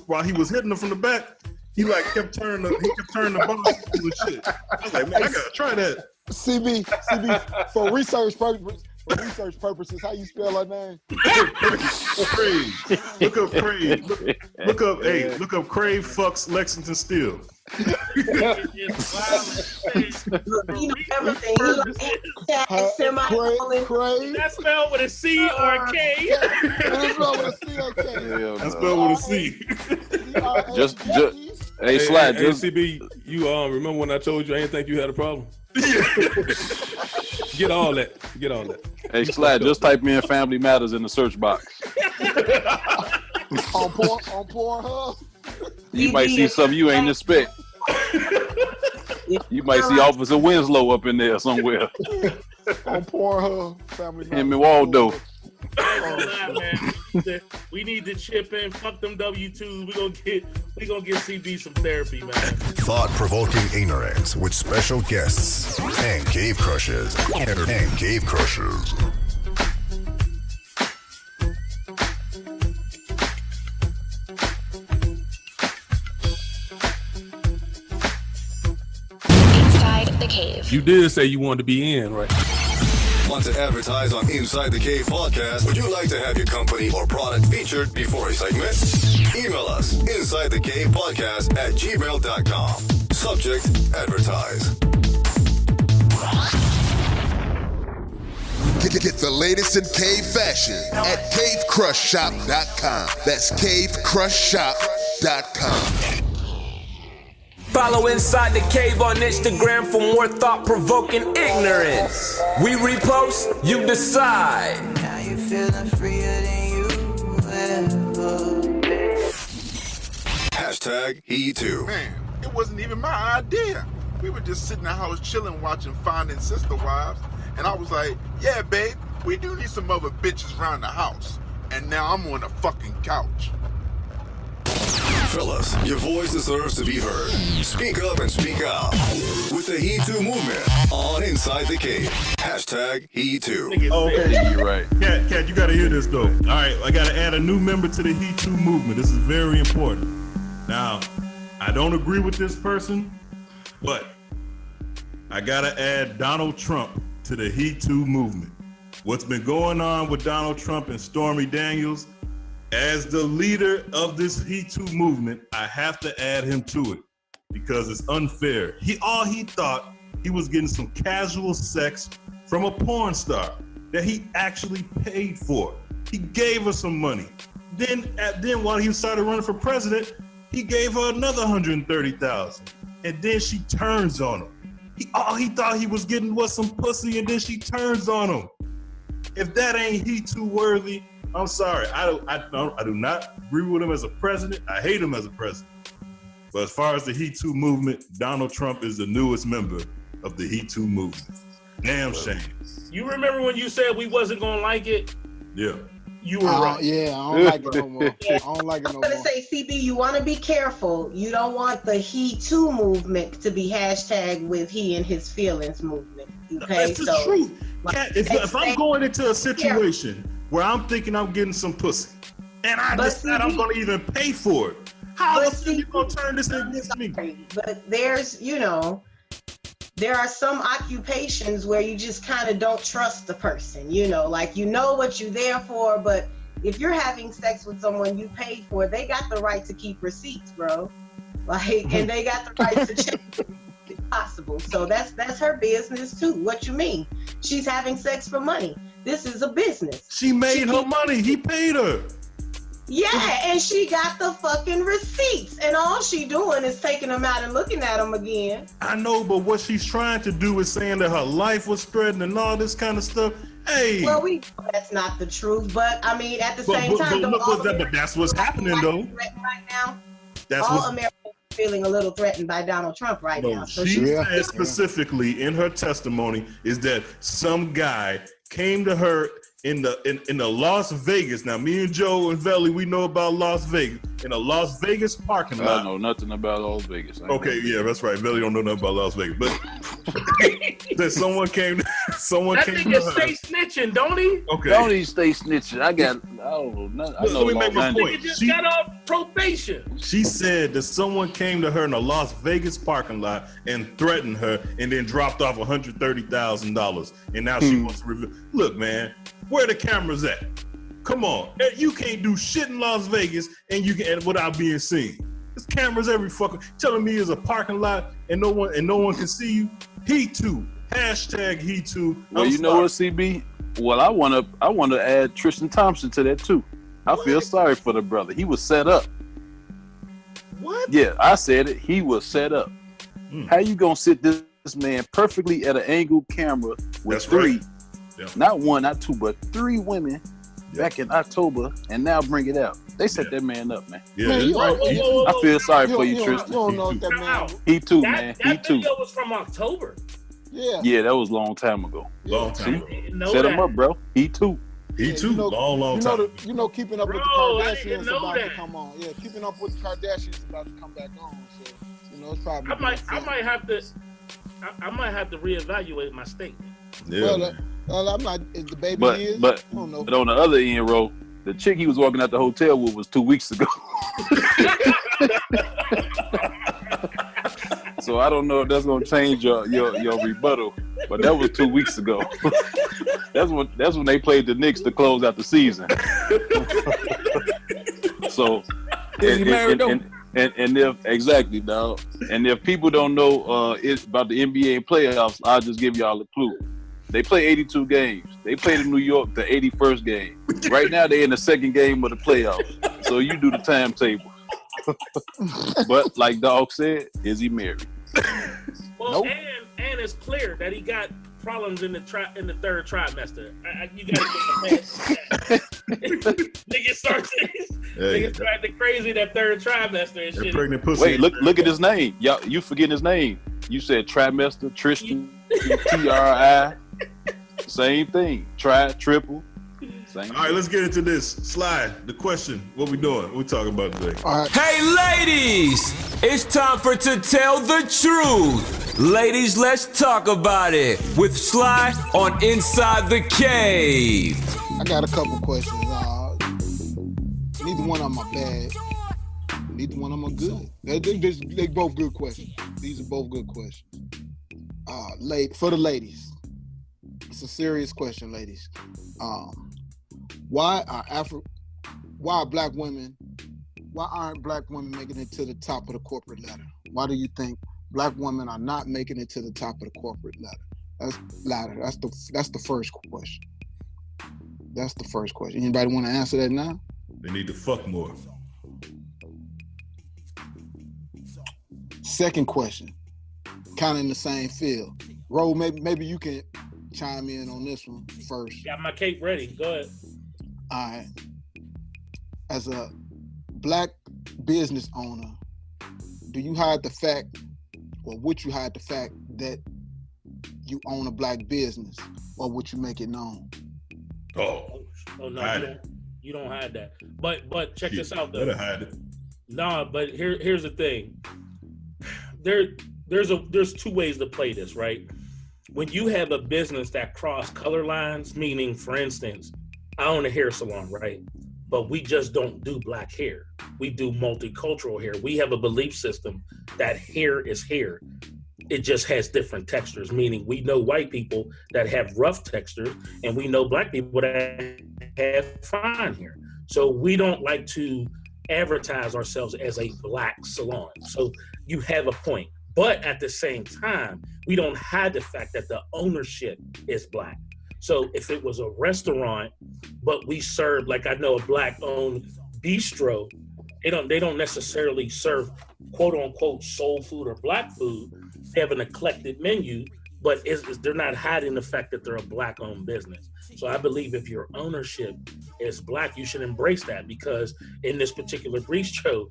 hitting her from the back, he like kept turning the bar stool and shit. I was like, man, I gotta try that. CB, for research purposes, how you spell her name? Crave. Look up Crave. Look up Crave fucks Lexington Steele. You know everything. That's spelled with a C or a K. That's spelled with a C. Just hey, Slide. Hey, CB, you remember when I told you I didn't think you had a problem? Get all that. Hey, Slide, just type in Family Matters in the search box. on Pornhub. You might see something you ain't expect. You might see Officer Winslow up in there somewhere. On Pornhub, Family Matters. Him and Waldo. Man, we need to chip in. Fuck them W2s. We gonna get CB some therapy, man. Thought-provoking ignorance with special guests and cave crushers. Inside the cave. You did say you wanted to be in, right? Want to advertise on Inside the Cave podcast? Would you like to have your company or product featured before a segment? Email us insidethecavepodcast@gmail.com. Subject: advertise. Get the latest in cave fashion at cavecrushshop.com. That's cavecrushshop.com. Follow Inside the Cave on Instagram for more thought-provoking ignorance. We repost, you decide. Now you feeling freer than you ever. #He2. Man, it wasn't even my idea. We were just sitting in the house chilling, watching Finding Sister Wives, and I was like, yeah, babe, we do need some other bitches around the house. And now I'm on the fucking couch. Fellas, your voice deserves to be heard. Speak up and speak out with the He2 movement on Inside the Cave. #He2. Okay, you're right. Kat, you gotta hear this though. All right, I gotta add a new member to the He2 movement. This is very important. Now, I don't agree with this person, but I gotta add Donald Trump to the He2 movement. What's been going on with Donald Trump and Stormy Daniels? As the leader of this He2 movement, I have to add him to it because it's unfair. He thought he was getting some casual sex from a porn star that he actually paid for. He gave her some money. Then while he started running for president, he gave her another $130,000. And then she turns on him. He thought he was getting some pussy, and then she turns on him. If that ain't He2 worthy, I'm sorry. I do not agree with him as a president. I hate him as a president. But as far as the He2 movement, Donald Trump is the newest member of the He2 movement. Damn shame. You remember when you said we wasn't gonna like it? Yeah. You were right. Yeah, I don't like it no more. I don't like it no more. I'm gonna say, CB, you want to be careful. You don't want the he too movement to be hashtag with he and his feelings movement. Okay, That's the truth. If I'm going into a situation where I'm thinking I'm getting some pussy, and I decide I'm gonna even pay for it, how the fuck you gonna turn this against me? But there's, there are some occupations where you just kind of don't trust the person, like what you're there for, but if you're having sex with someone you paid for, they got the right to keep receipts, bro. And they got the right to check if possible. So that's her business too. What you mean? She's having sex for money. This is a business. She made her money. He paid her. Yeah, and she got the fucking receipts, and all she doing is taking them out and looking at them again. I know, but what she's trying to do is saying that her life was threatened and all this kind of stuff. Hey, well, that's not the truth, but I mean, at the same time, but that's what's happening though. Right now, that's all Americans are feeling a little threatened by Donald Trump right now. So she said specifically in her testimony is that some guy came to her in the Las Vegas. Now, me and Joe and Velle, we know about Las Vegas. In a Las Vegas parking lot. I know nothing about Las Vegas. Okay, yeah, that's right. Velle don't know nothing about Las Vegas. But that someone came to her. Nigga stay snitching, don't he? Okay. Don't he stay snitching? I don't know nothing. Let me make my point. Nigga just got off probation. She said that someone came to her in a Las Vegas parking lot and threatened her and then dropped off $130,000. And now she wants to reveal. Look, man, where the cameras at? Come on, you can't do shit in Las Vegas and without being seen. There's cameras every fucking. Telling me it's a parking lot and no one can see you. He too. Hashtag he too. Well, you know what, CB? Well, I wanna add Tristan Thompson to that too. I feel sorry for the brother. He was set up. What? Yeah, I said it. He was set up. How you gonna sit this man perfectly at an angled camera with three, not one, not two, but three women back in October, and now bring it out? They set that man up, man. Yeah, Man, I feel sorry for you, Tristan. You don't know if that man. He too, man. He That too. video was from October. Yeah, that was a long time ago. Long time ago. Set him up, bro. He too. He too. Long time. Keeping up with the Kardashians is about to come on. Yeah, keeping up with the Kardashians is about to come back on. So it's probably. I might have to reevaluate my statement. Yeah. Well, I'm not. Is the baby is? But I don't know. on the other end, Ro, the chick he was walking out the hotel with was 2 weeks ago. So I don't know if that's gonna change your rebuttal, but that was 2 weeks ago. That's when they played the Knicks to close out the season. So and if exactly, dog. And if people don't know it's about the NBA playoffs, I'll just give y'all a clue. They play 82 games. They played in New York the 81st game. Right now they're in the second game of the playoffs. So you do the timetable. But like Dawg said, is he married? Well, and it's clear that he got problems in the third trimester. You gotta get the past. Niggas start acting crazy that third trimester and shit. Pregnant pussy. Wait, look at his name. Y'all, you forgetting his name. You said trimester, Tristan, TRI. Same thing. Triple. Same All right, let's get into this. Slide. The question. What we doing? What we talking about today? All right. Hey, ladies! It's time for To Tell the Truth. Ladies, let's talk about it with Sly on Inside the Cave. I got a couple questions. Neither one of them are bad. Neither one of them are good. They both good questions. These are both good questions. For the ladies, it's a serious question, ladies. Why aren't black women making it to the top of the corporate ladder? Why do you think black women are not making it to the top of the corporate ladder? That's the first question. That's the first question. Anybody want to answer that now? They need to fuck more. Second question, kind of in the same field. Ro, maybe you can chime in on this one first. Got my cape ready. Go ahead. All right. As a black business owner, do you hide the fact, or would you hide the fact that you own a black business, or would you make it known? Oh no, You don't hide that. But check this out though. Better hide it. Nah, but here's the thing. There's two ways to play this, right? When you have a business that cross color lines, meaning, for instance, I own a hair salon, right? But we just don't do black hair. We do multicultural hair. We have a belief system that hair is hair. It just has different textures, meaning we know white people that have rough textures, and we know black people that have fine hair. So we don't like to advertise ourselves as a black salon. So you have a point. But at the same time, we don't hide the fact that the ownership is black. So if it was a restaurant, but we serve, like I know a black-owned bistro, they don't necessarily serve quote unquote soul food or black food. They have an eclectic menu, but they're not hiding the fact that they're a black-owned business. So I believe if your ownership is black, you should embrace that, because in this particular bistro,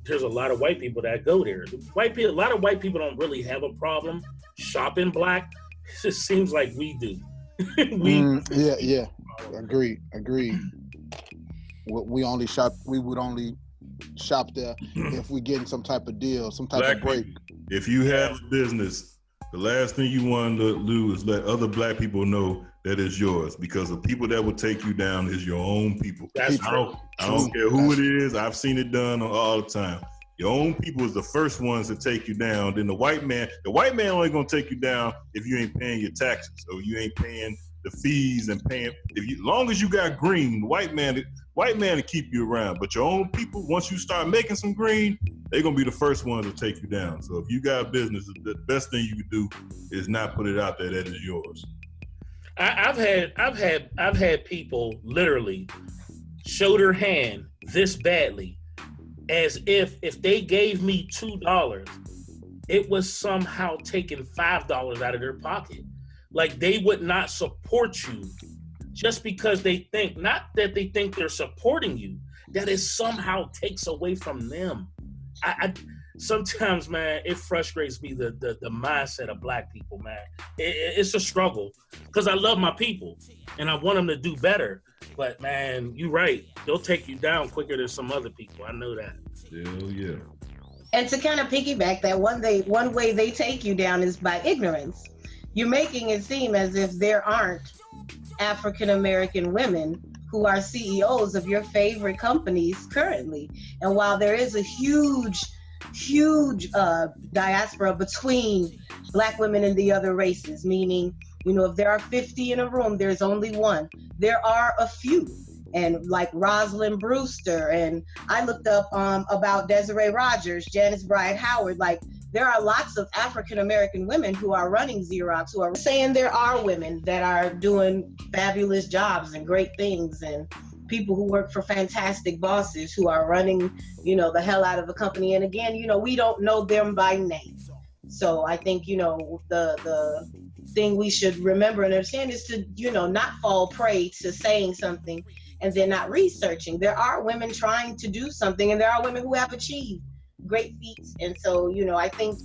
there's a lot of white people that go there. A lot of white people don't really have a problem shopping black. It just seems like we do. Yeah. Agreed. We would only shop there if we getting some type of deal, some type of break. If you have a business, the last thing you want to do is let other black people know that it's yours, because the people that will take you down is your own people. I don't care who it is. I've seen it done all the time. Your own people is the first ones to take you down. Then the white man only gonna take you down if you ain't paying your taxes, or you ain't paying the fees and paying. Long as you got green, the white man to keep you around. But your own people, once you start making some green, they're gonna be the first ones to take you down. So if you got a business, the best thing you can do is not put it out there that is yours. I've had people literally show their hand this badly, as if they gave me $2, it was somehow taking $5 out of their pocket. Like they would not support you just because they think, not that they think they're supporting you, that it somehow takes away from them. I sometimes, man, it frustrates me, the mindset of black people, man. It's a struggle, because I love my people and I want them to do better. But man, you're right. They'll take you down quicker than some other people. I know that. Hell yeah. And to kind of piggyback that, one way they take you down is by ignorance. You're making it seem as if there aren't African-American women who are CEOs of your favorite companies currently. And while there is a huge diaspora between black women and the other races, meaning, if there are 50 in a room, there's only one. There are a few, and like Rosalind Brewster, and I looked up about Desiree Rogers, Janice Bryant Howard. Like, there are lots of African-American women who are running Xerox, who are saying there are women that are doing fabulous jobs and great things, and people who work for fantastic bosses who are running, the hell out of a company. And again, we don't know them by name. So I think, the thing we should remember and understand is to, not fall prey to saying something and then not researching. There are women trying to do something, and there are women who have achieved great feats. And so, I think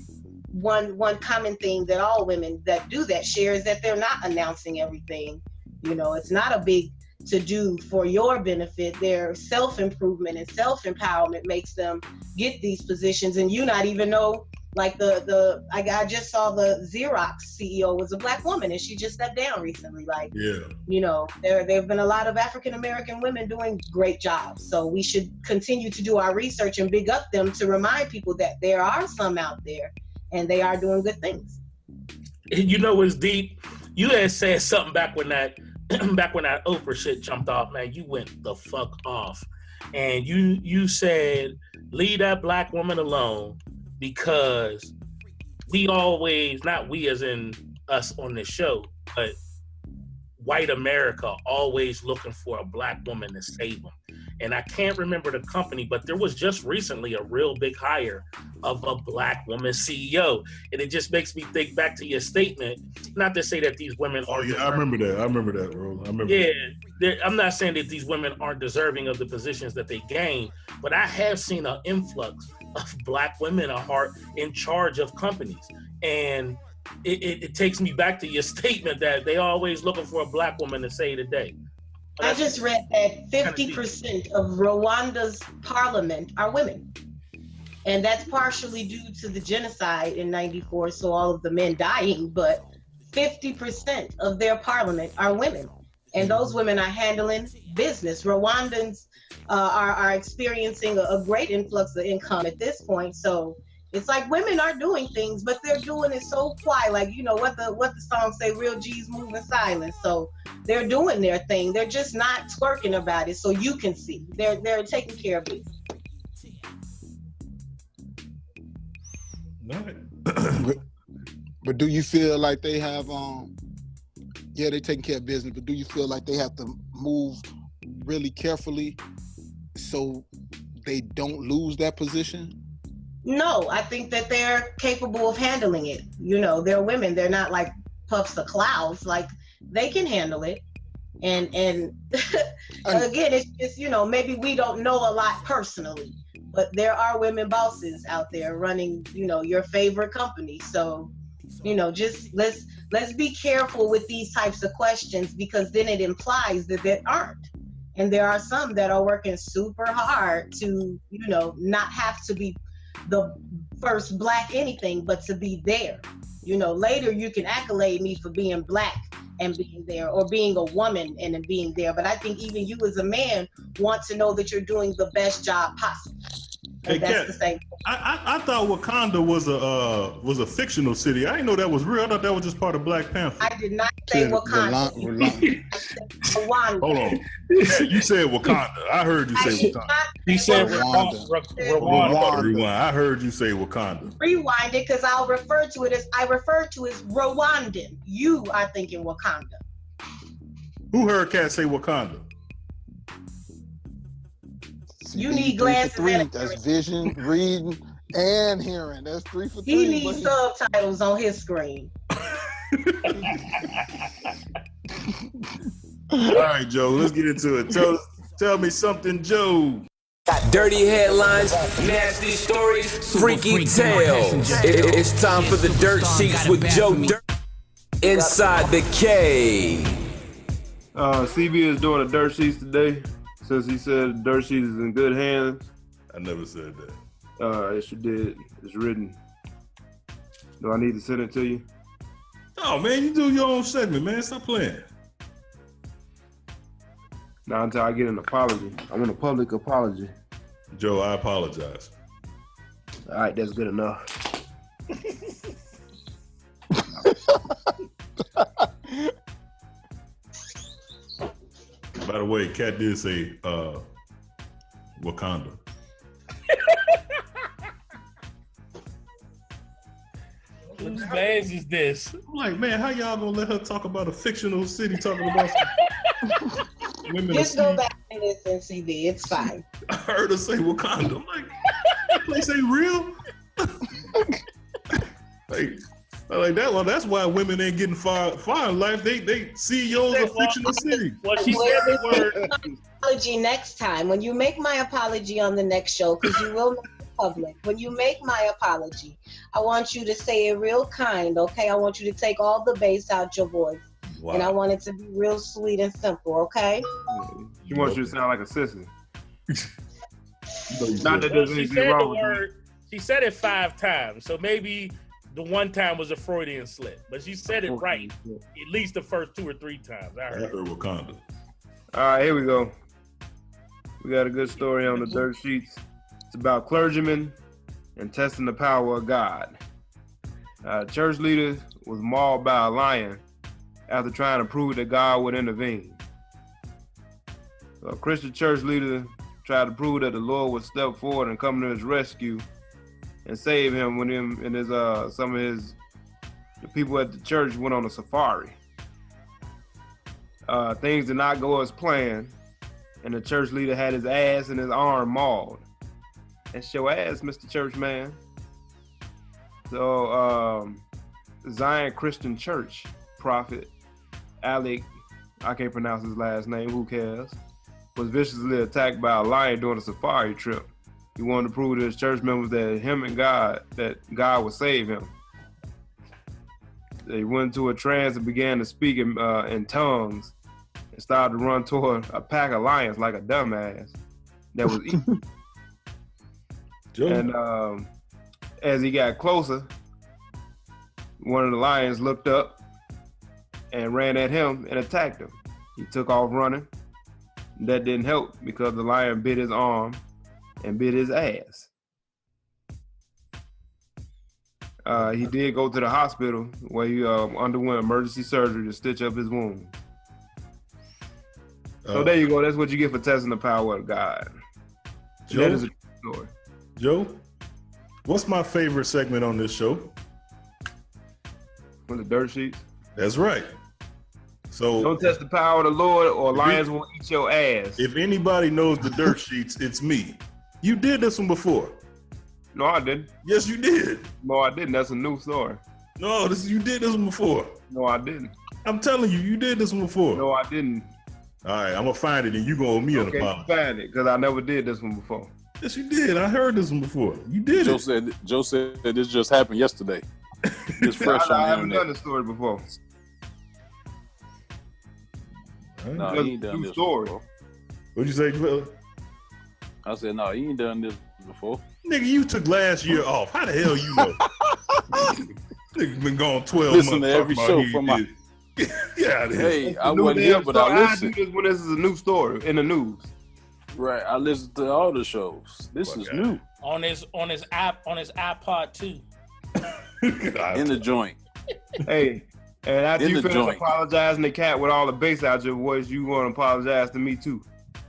one common thing that all women that do that share is that they're not announcing everything. It's not a big to do for your benefit. Their self-improvement and self-empowerment makes them get these positions, and you not even know. Like I just saw the Xerox CEO was a black woman, and she just stepped down recently. Like, there have been a lot of African-American women doing great jobs. So we should continue to do our research and big up them to remind people that there are some out there and they are doing good things. It's deep. You had said something back when that Oprah shit jumped off, man. You went the fuck off. And you said, leave that black woman alone, because we always, not we as in us on this show, but white America always looking for a black woman to save them. And I can't remember the company, but there was just recently a real big hire of a black woman CEO. And it just makes me think back to your statement, not to say that these women are. I remember that, bro. I'm not saying that these women aren't deserving of the positions that they gain, but I have seen an influx of black women are in charge of companies. And it takes me back to your statement that they always looking for a black woman to save the day. I just read that 50% of Rwanda's parliament are women. And that's partially due to the genocide in 94, so all of the men dying, but 50% of their parliament are women. And those women are handling business. Rwandans are experiencing a great influx of income at this point. So it's like women are doing things, but they're doing it so quiet. Like, you know, what the song say, real G's move in silence. So they're doing their thing. They're just not twerking about it so you can see. They're taking care of business. But do you feel like they have they're taking care of business, but do you feel like they have to move really carefully so they don't lose that position? No, I think that they're capable of handling it. You know, they're women. They're not like puffs of clouds. Like, they can handle it. And again, it's just, you know, maybe we don't know a lot personally, but there are women bosses out there running, you know, your favorite company. So, you know, just let's be careful with these types of questions, because then it implies that there aren't. And there are some that are working super hard to, you know, not have to be the first Black anything, but to be there. You know, later you can accolade me for being Black and being there, or being a woman and being there. But I think even you as a man want to know that you're doing the best job possible. Hey, Kat, I thought Wakanda was a fictional city. I didn't know that was real. I thought that was just part of Black Panther. I did not say Wakanda. Hold on. Yeah, you said Wakanda. I heard you say Wakanda. He said Rwanda. Rewind. I heard you say Wakanda. Rewind it, because I refer to it as Rwandan. You are thinking Wakanda. Who heard Kat say Wakanda? You need glasses. 3 for 3. That's vision, reading, and hearing. That's 3 for 3. He needs subtitles on his screen. All right, Joe, let's get into it. Tell me something, Joe. Dirty headlines, nasty stories, freaky tales. It's time for the Dirt Sheets with Joe Dirt inside the cave. CB is doing the Dirt Sheets today, since he said the Dirt Sheets is in good hands. I never said that. Yes, you did. It's written. Do I need to send it to you? Oh, man, you do your own segment, man. Stop playing. Not until I get an apology. I want a public apology. Joe, I apologize. All right, that's good enough. By the way, Kat did say Wakanda. Whose man's is this? I'm like, man, how y'all gonna let her talk about a fictional city talking about some women? Just go back and listen, CB. It's fine. I heard her say Wakanda. I'm like, that place ain't real. like that one. That's why women ain't getting far in life. They CEOs of fictional cities. Well, she said the word. Apology next time. When you make my apology on the next show, because you will make it public. When you make my apology, I want you to say it real kind, okay? I want you to take all the bass out your voice. Wow. And I want it to be real sweet and simple, okay? She wants you to sound like a sissy. Not that there's anything wrong with word. She said it 5 times, so maybe the one time was a Freudian slip, but she said it right at least the first 2 or 3 times. I heard Wakanda. All right, here we go. We got a good story on the Dirt Sheets. It's about clergymen and testing the power of God. Church leader was mauled by a lion after trying to prove that God would intervene. So a Christian church leader tried to prove that the Lord would step forward and come to his rescue and save him when him and his the people at the church went on a safari. Things did not go as planned, and the church leader had his ass and his arm mauled. That's your ass, Mr. Churchman. So Zion Christian Church prophet Alec, I can't pronounce his last name, who cares, was viciously attacked by a lion during a safari trip. He wanted to prove to his church members that God would save him. They went into a trance and began to speak in tongues and started to run toward a pack of lions like a dumbass that was eating. And as he got closer, one of the lions looked up and ran at him and attacked him. He took off running. That didn't help because the lion bit his arm and bit his ass. He did go to the hospital where he underwent emergency surgery to stitch up his wound. So there you go. That's what you get for testing the power of God. Joe, that is a true story. Joe, what's my favorite segment on this show? From the dirt sheets? That's right. So don't test the power of the Lord or lions will eat your ass. If anybody knows the dirt sheets, it's me. You did this one before. No, I didn't. Yes, you did. No, I didn't. That's a new story. No, you did this one before. No, I didn't. I'm telling you, you did this one before. No, I didn't. All right, I'm gonna find it and you gonna owe me an apology. Find it because I never did this one before. Yes, you did. I heard this one before. You did it. Joe said this just happened yesterday. It's fresh on the I haven't internet. done this story before. No, he ain't done this before. What'd you say, Velle? I said, no, he ain't done this before. Nigga, you took last year off. How the hell you know? Nigga been gone 12 Listen months. to every show from my... Yeah, hey, I wasn't here, but I listened. do this when this is a new story in the news. Right, I listened to all the shows. This is new. On his iPod too. In the joint. Hey, and after you finish apologizing to Cat with all the bass out your voice, you want to apologize to me too.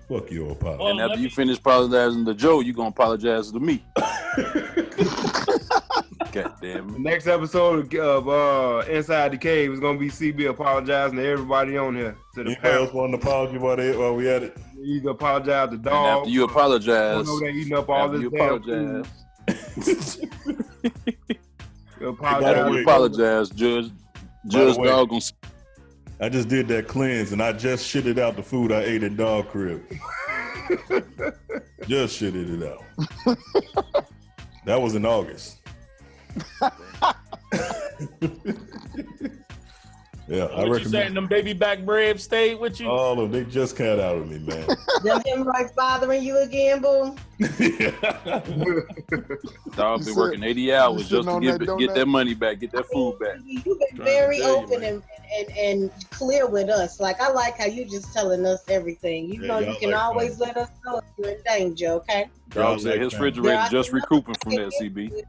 Fuck your apology. And after you finish apologizing to Joe, you gonna apologize to me. God damn it. The next episode of Inside the Cave is gonna be CB apologizing to everybody on here. To the anybody else want an apology while we at it? You can apologize to Dawg. And after you apologize, they're eating up all this apologize. You apologize, Judge Dawg. I just did that cleanse and I just shitted out the food I ate at Dog Crib. Just shitted it out. That was in August. Yeah, I What you recommend. saying? Them baby back ribs stayed with you? All of them, they just cut out of me, man. Them hemorrhoids bothering you again, boo? Dog been working 80 hours just to get that money back, get that food back. You've been very open and clear with us. Like, I like how you just telling us everything. You know, you can always let us know if you're in danger, okay? Dog said his refrigerator just recouping from that, CB. If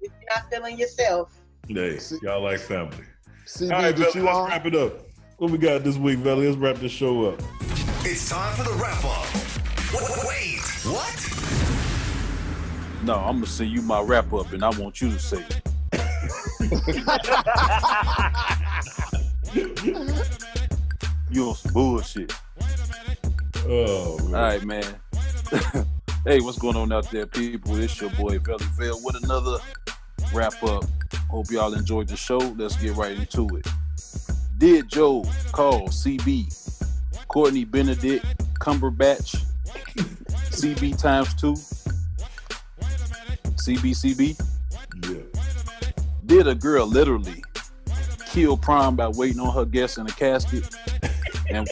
you're not feeling yourself. Hey, y'all like family. CB, all right, Velle, let's wrap it up. What we got this week, Velle? Let's wrap this show up. It's time for the wrap up. Wait, what? No, I'm gonna send you my wrap up, and I want you to say it. You on some bullshit. Oh, man. All right, man. Hey, what's going on out there, people? It's your boy Velle with another wrap up. Hope y'all enjoyed the show. Let's get right into it. Did Joe call CB, Courtney Benedict, Cumberbatch, CB times 2? CB? Yeah. Did a girl literally kill prom by waiting on her guest in a casket? And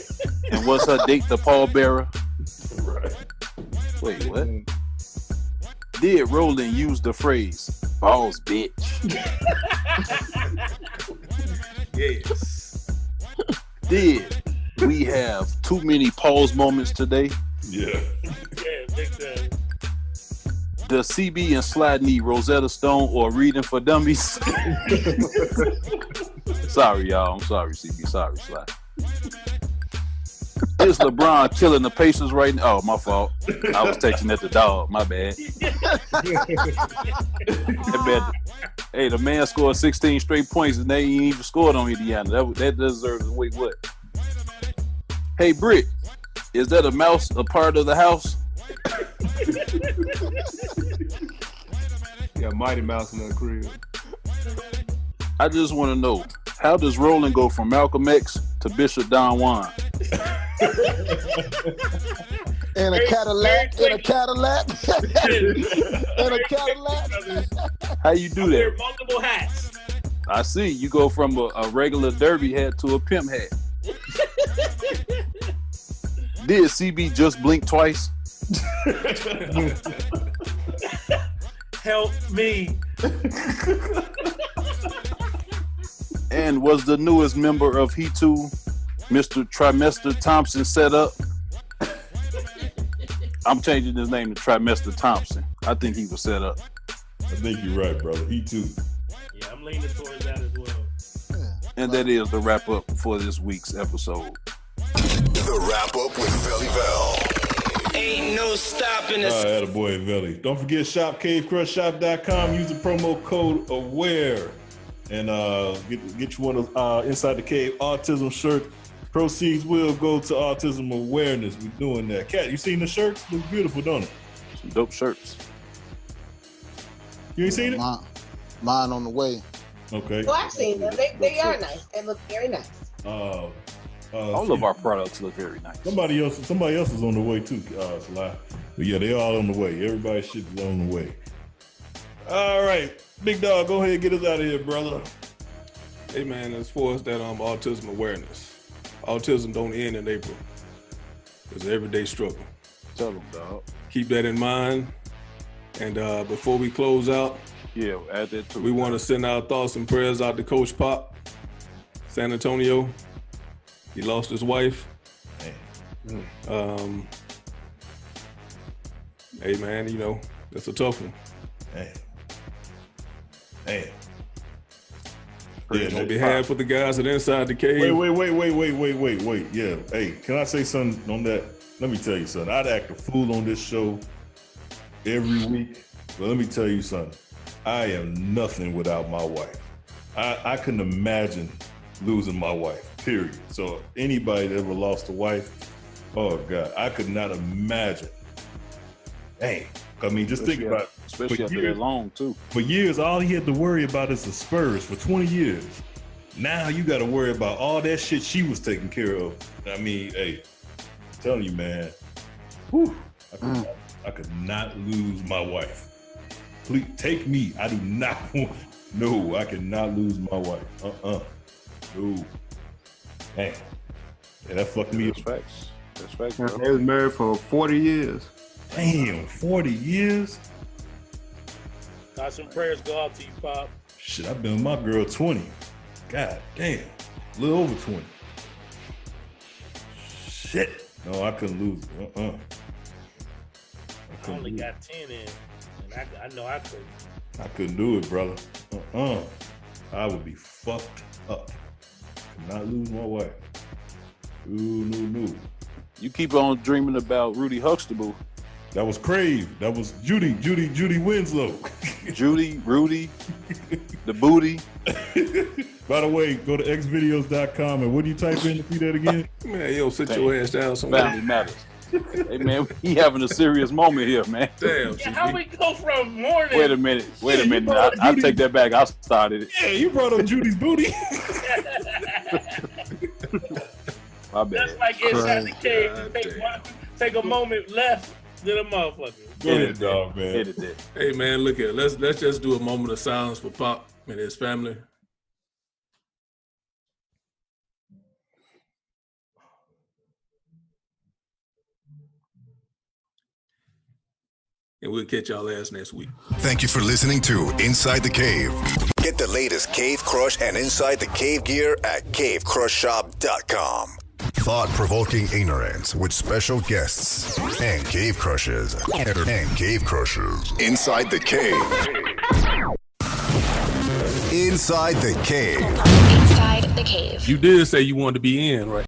was her date the pallbearer? Right. Wait, what? Did Roland use the phrase, balls bitch? Yes. Did we have too many pause moments today? Yeah. Yeah, big time. Does CB and Slide need Rosetta Stone or Reading for Dummies? Sorry, y'all. I'm sorry, CB. Sorry, Slide. Is LeBron killing the Pacers right now? Oh, my fault. I was texting at the dog. My bad. Hey, the man scored 16 straight points and they ain't even scored on Indiana. That deserves to wait what? Hey, Britt, is that a mouse a part of the house? Yeah, Mighty Mouse in the crib. I just want to know, how does Roland go from Malcolm X to Bishop Don Juan? In a Cadillac. How you do Wear that? multiple hats. I see. You go from a regular derby hat to a pimp hat. Did CB just blink twice? Help me. And was the newest member of He Too, Mr. Trimester Thompson, set up? I'm changing his name to Trimester Thompson. I think he was set up. I think you're right, brother. He too. Yeah, I'm leaning towards that as well. And that is the wrap up for this week's episode. The wrap up with Velle. Ain't no stopping All us. right, attaboy, Velle. Don't forget, shop KaveCrushShop.com. Use the promo code AWARE and get you one of those Inside the Cave autism shirts. Proceeds will go to autism awareness. We're doing that. Kat, you seen the shirts? Look beautiful, don't it? Some dope shirts. You ain't seen it? Mine on the way. Okay. Well, I've seen them. They are nice. They look very nice. All of our products look very nice. Somebody else is on the way too, Sly. But yeah, they all on the way. Everybody's shit is on the way. All right, Big Dog, go ahead and get us out of here, brother. Hey man, as far as that autism awareness, autism don't end in April. It's an everyday struggle. Tell them, dog. Keep that in mind. And before we close out, yeah, add that too. We want to send our thoughts and prayers out to Coach Pop, San Antonio. He lost his wife. Hey man, you know, that's a tough one. Hey. Yeah, on behalf of the guys at Inside the Cave. Wait. Yeah. Hey, can I say something on that? Let me tell you something. I'd act a fool on this show every week. But let me tell you something. I am nothing without my wife. I couldn't imagine losing my wife, period. So anybody that ever lost a wife, oh God, I could not imagine. Dang. I mean, just think about it. Especially after that long, too. For years, all he had to worry about is the Spurs for 20 years. Now you got to worry about all that shit she was taking care of. I mean, hey, I'm telling you, man, whew, I could not lose my wife. Please take me. I do not want, no, I cannot lose my wife. No. Dang. Yeah, that fucked me up. That's facts, bro. They was married for 40 years. Damn, 40 years? Thoughts and prayers go out to you, Pop. Shit, I've been with my girl 20. God damn, a little over 20. Shit. No, I couldn't lose it. I only got 10 in, and I know I couldn't. I couldn't do it, brother. I would be fucked up. Could not lose my wife. No. You keep on dreaming about Rudy Huxtable. That was Crave. That was Judy Winslow. Judy, Rudy, the booty. By the way, go to xvideos.com and what do you type in to see that again? Man, yo, sit your ass down somewhere. Family matters. Hey man, he having a serious moment here, man. Damn. Yeah, how we go from morning? Wait a minute. I'll take that back. I started it. Yeah, you brought up Judy's booty. My bad. That's like Inside the Cave. Take a moment left. Than a motherfucker. Go ahead, dog, man. Edit that. Hey man, look here. Let's just do a moment of silence for Pop and his family. And we'll catch y'all ass next week. Thank you for listening to Inside the Cave. Get the latest Cave Crush and Inside the Cave gear at KaveCrushShop.com. Thought-provoking ignorance with special guests and cave crushes. Inside the Cave. Inside the Cave. Inside the Cave. You did say you wanted to be in, right?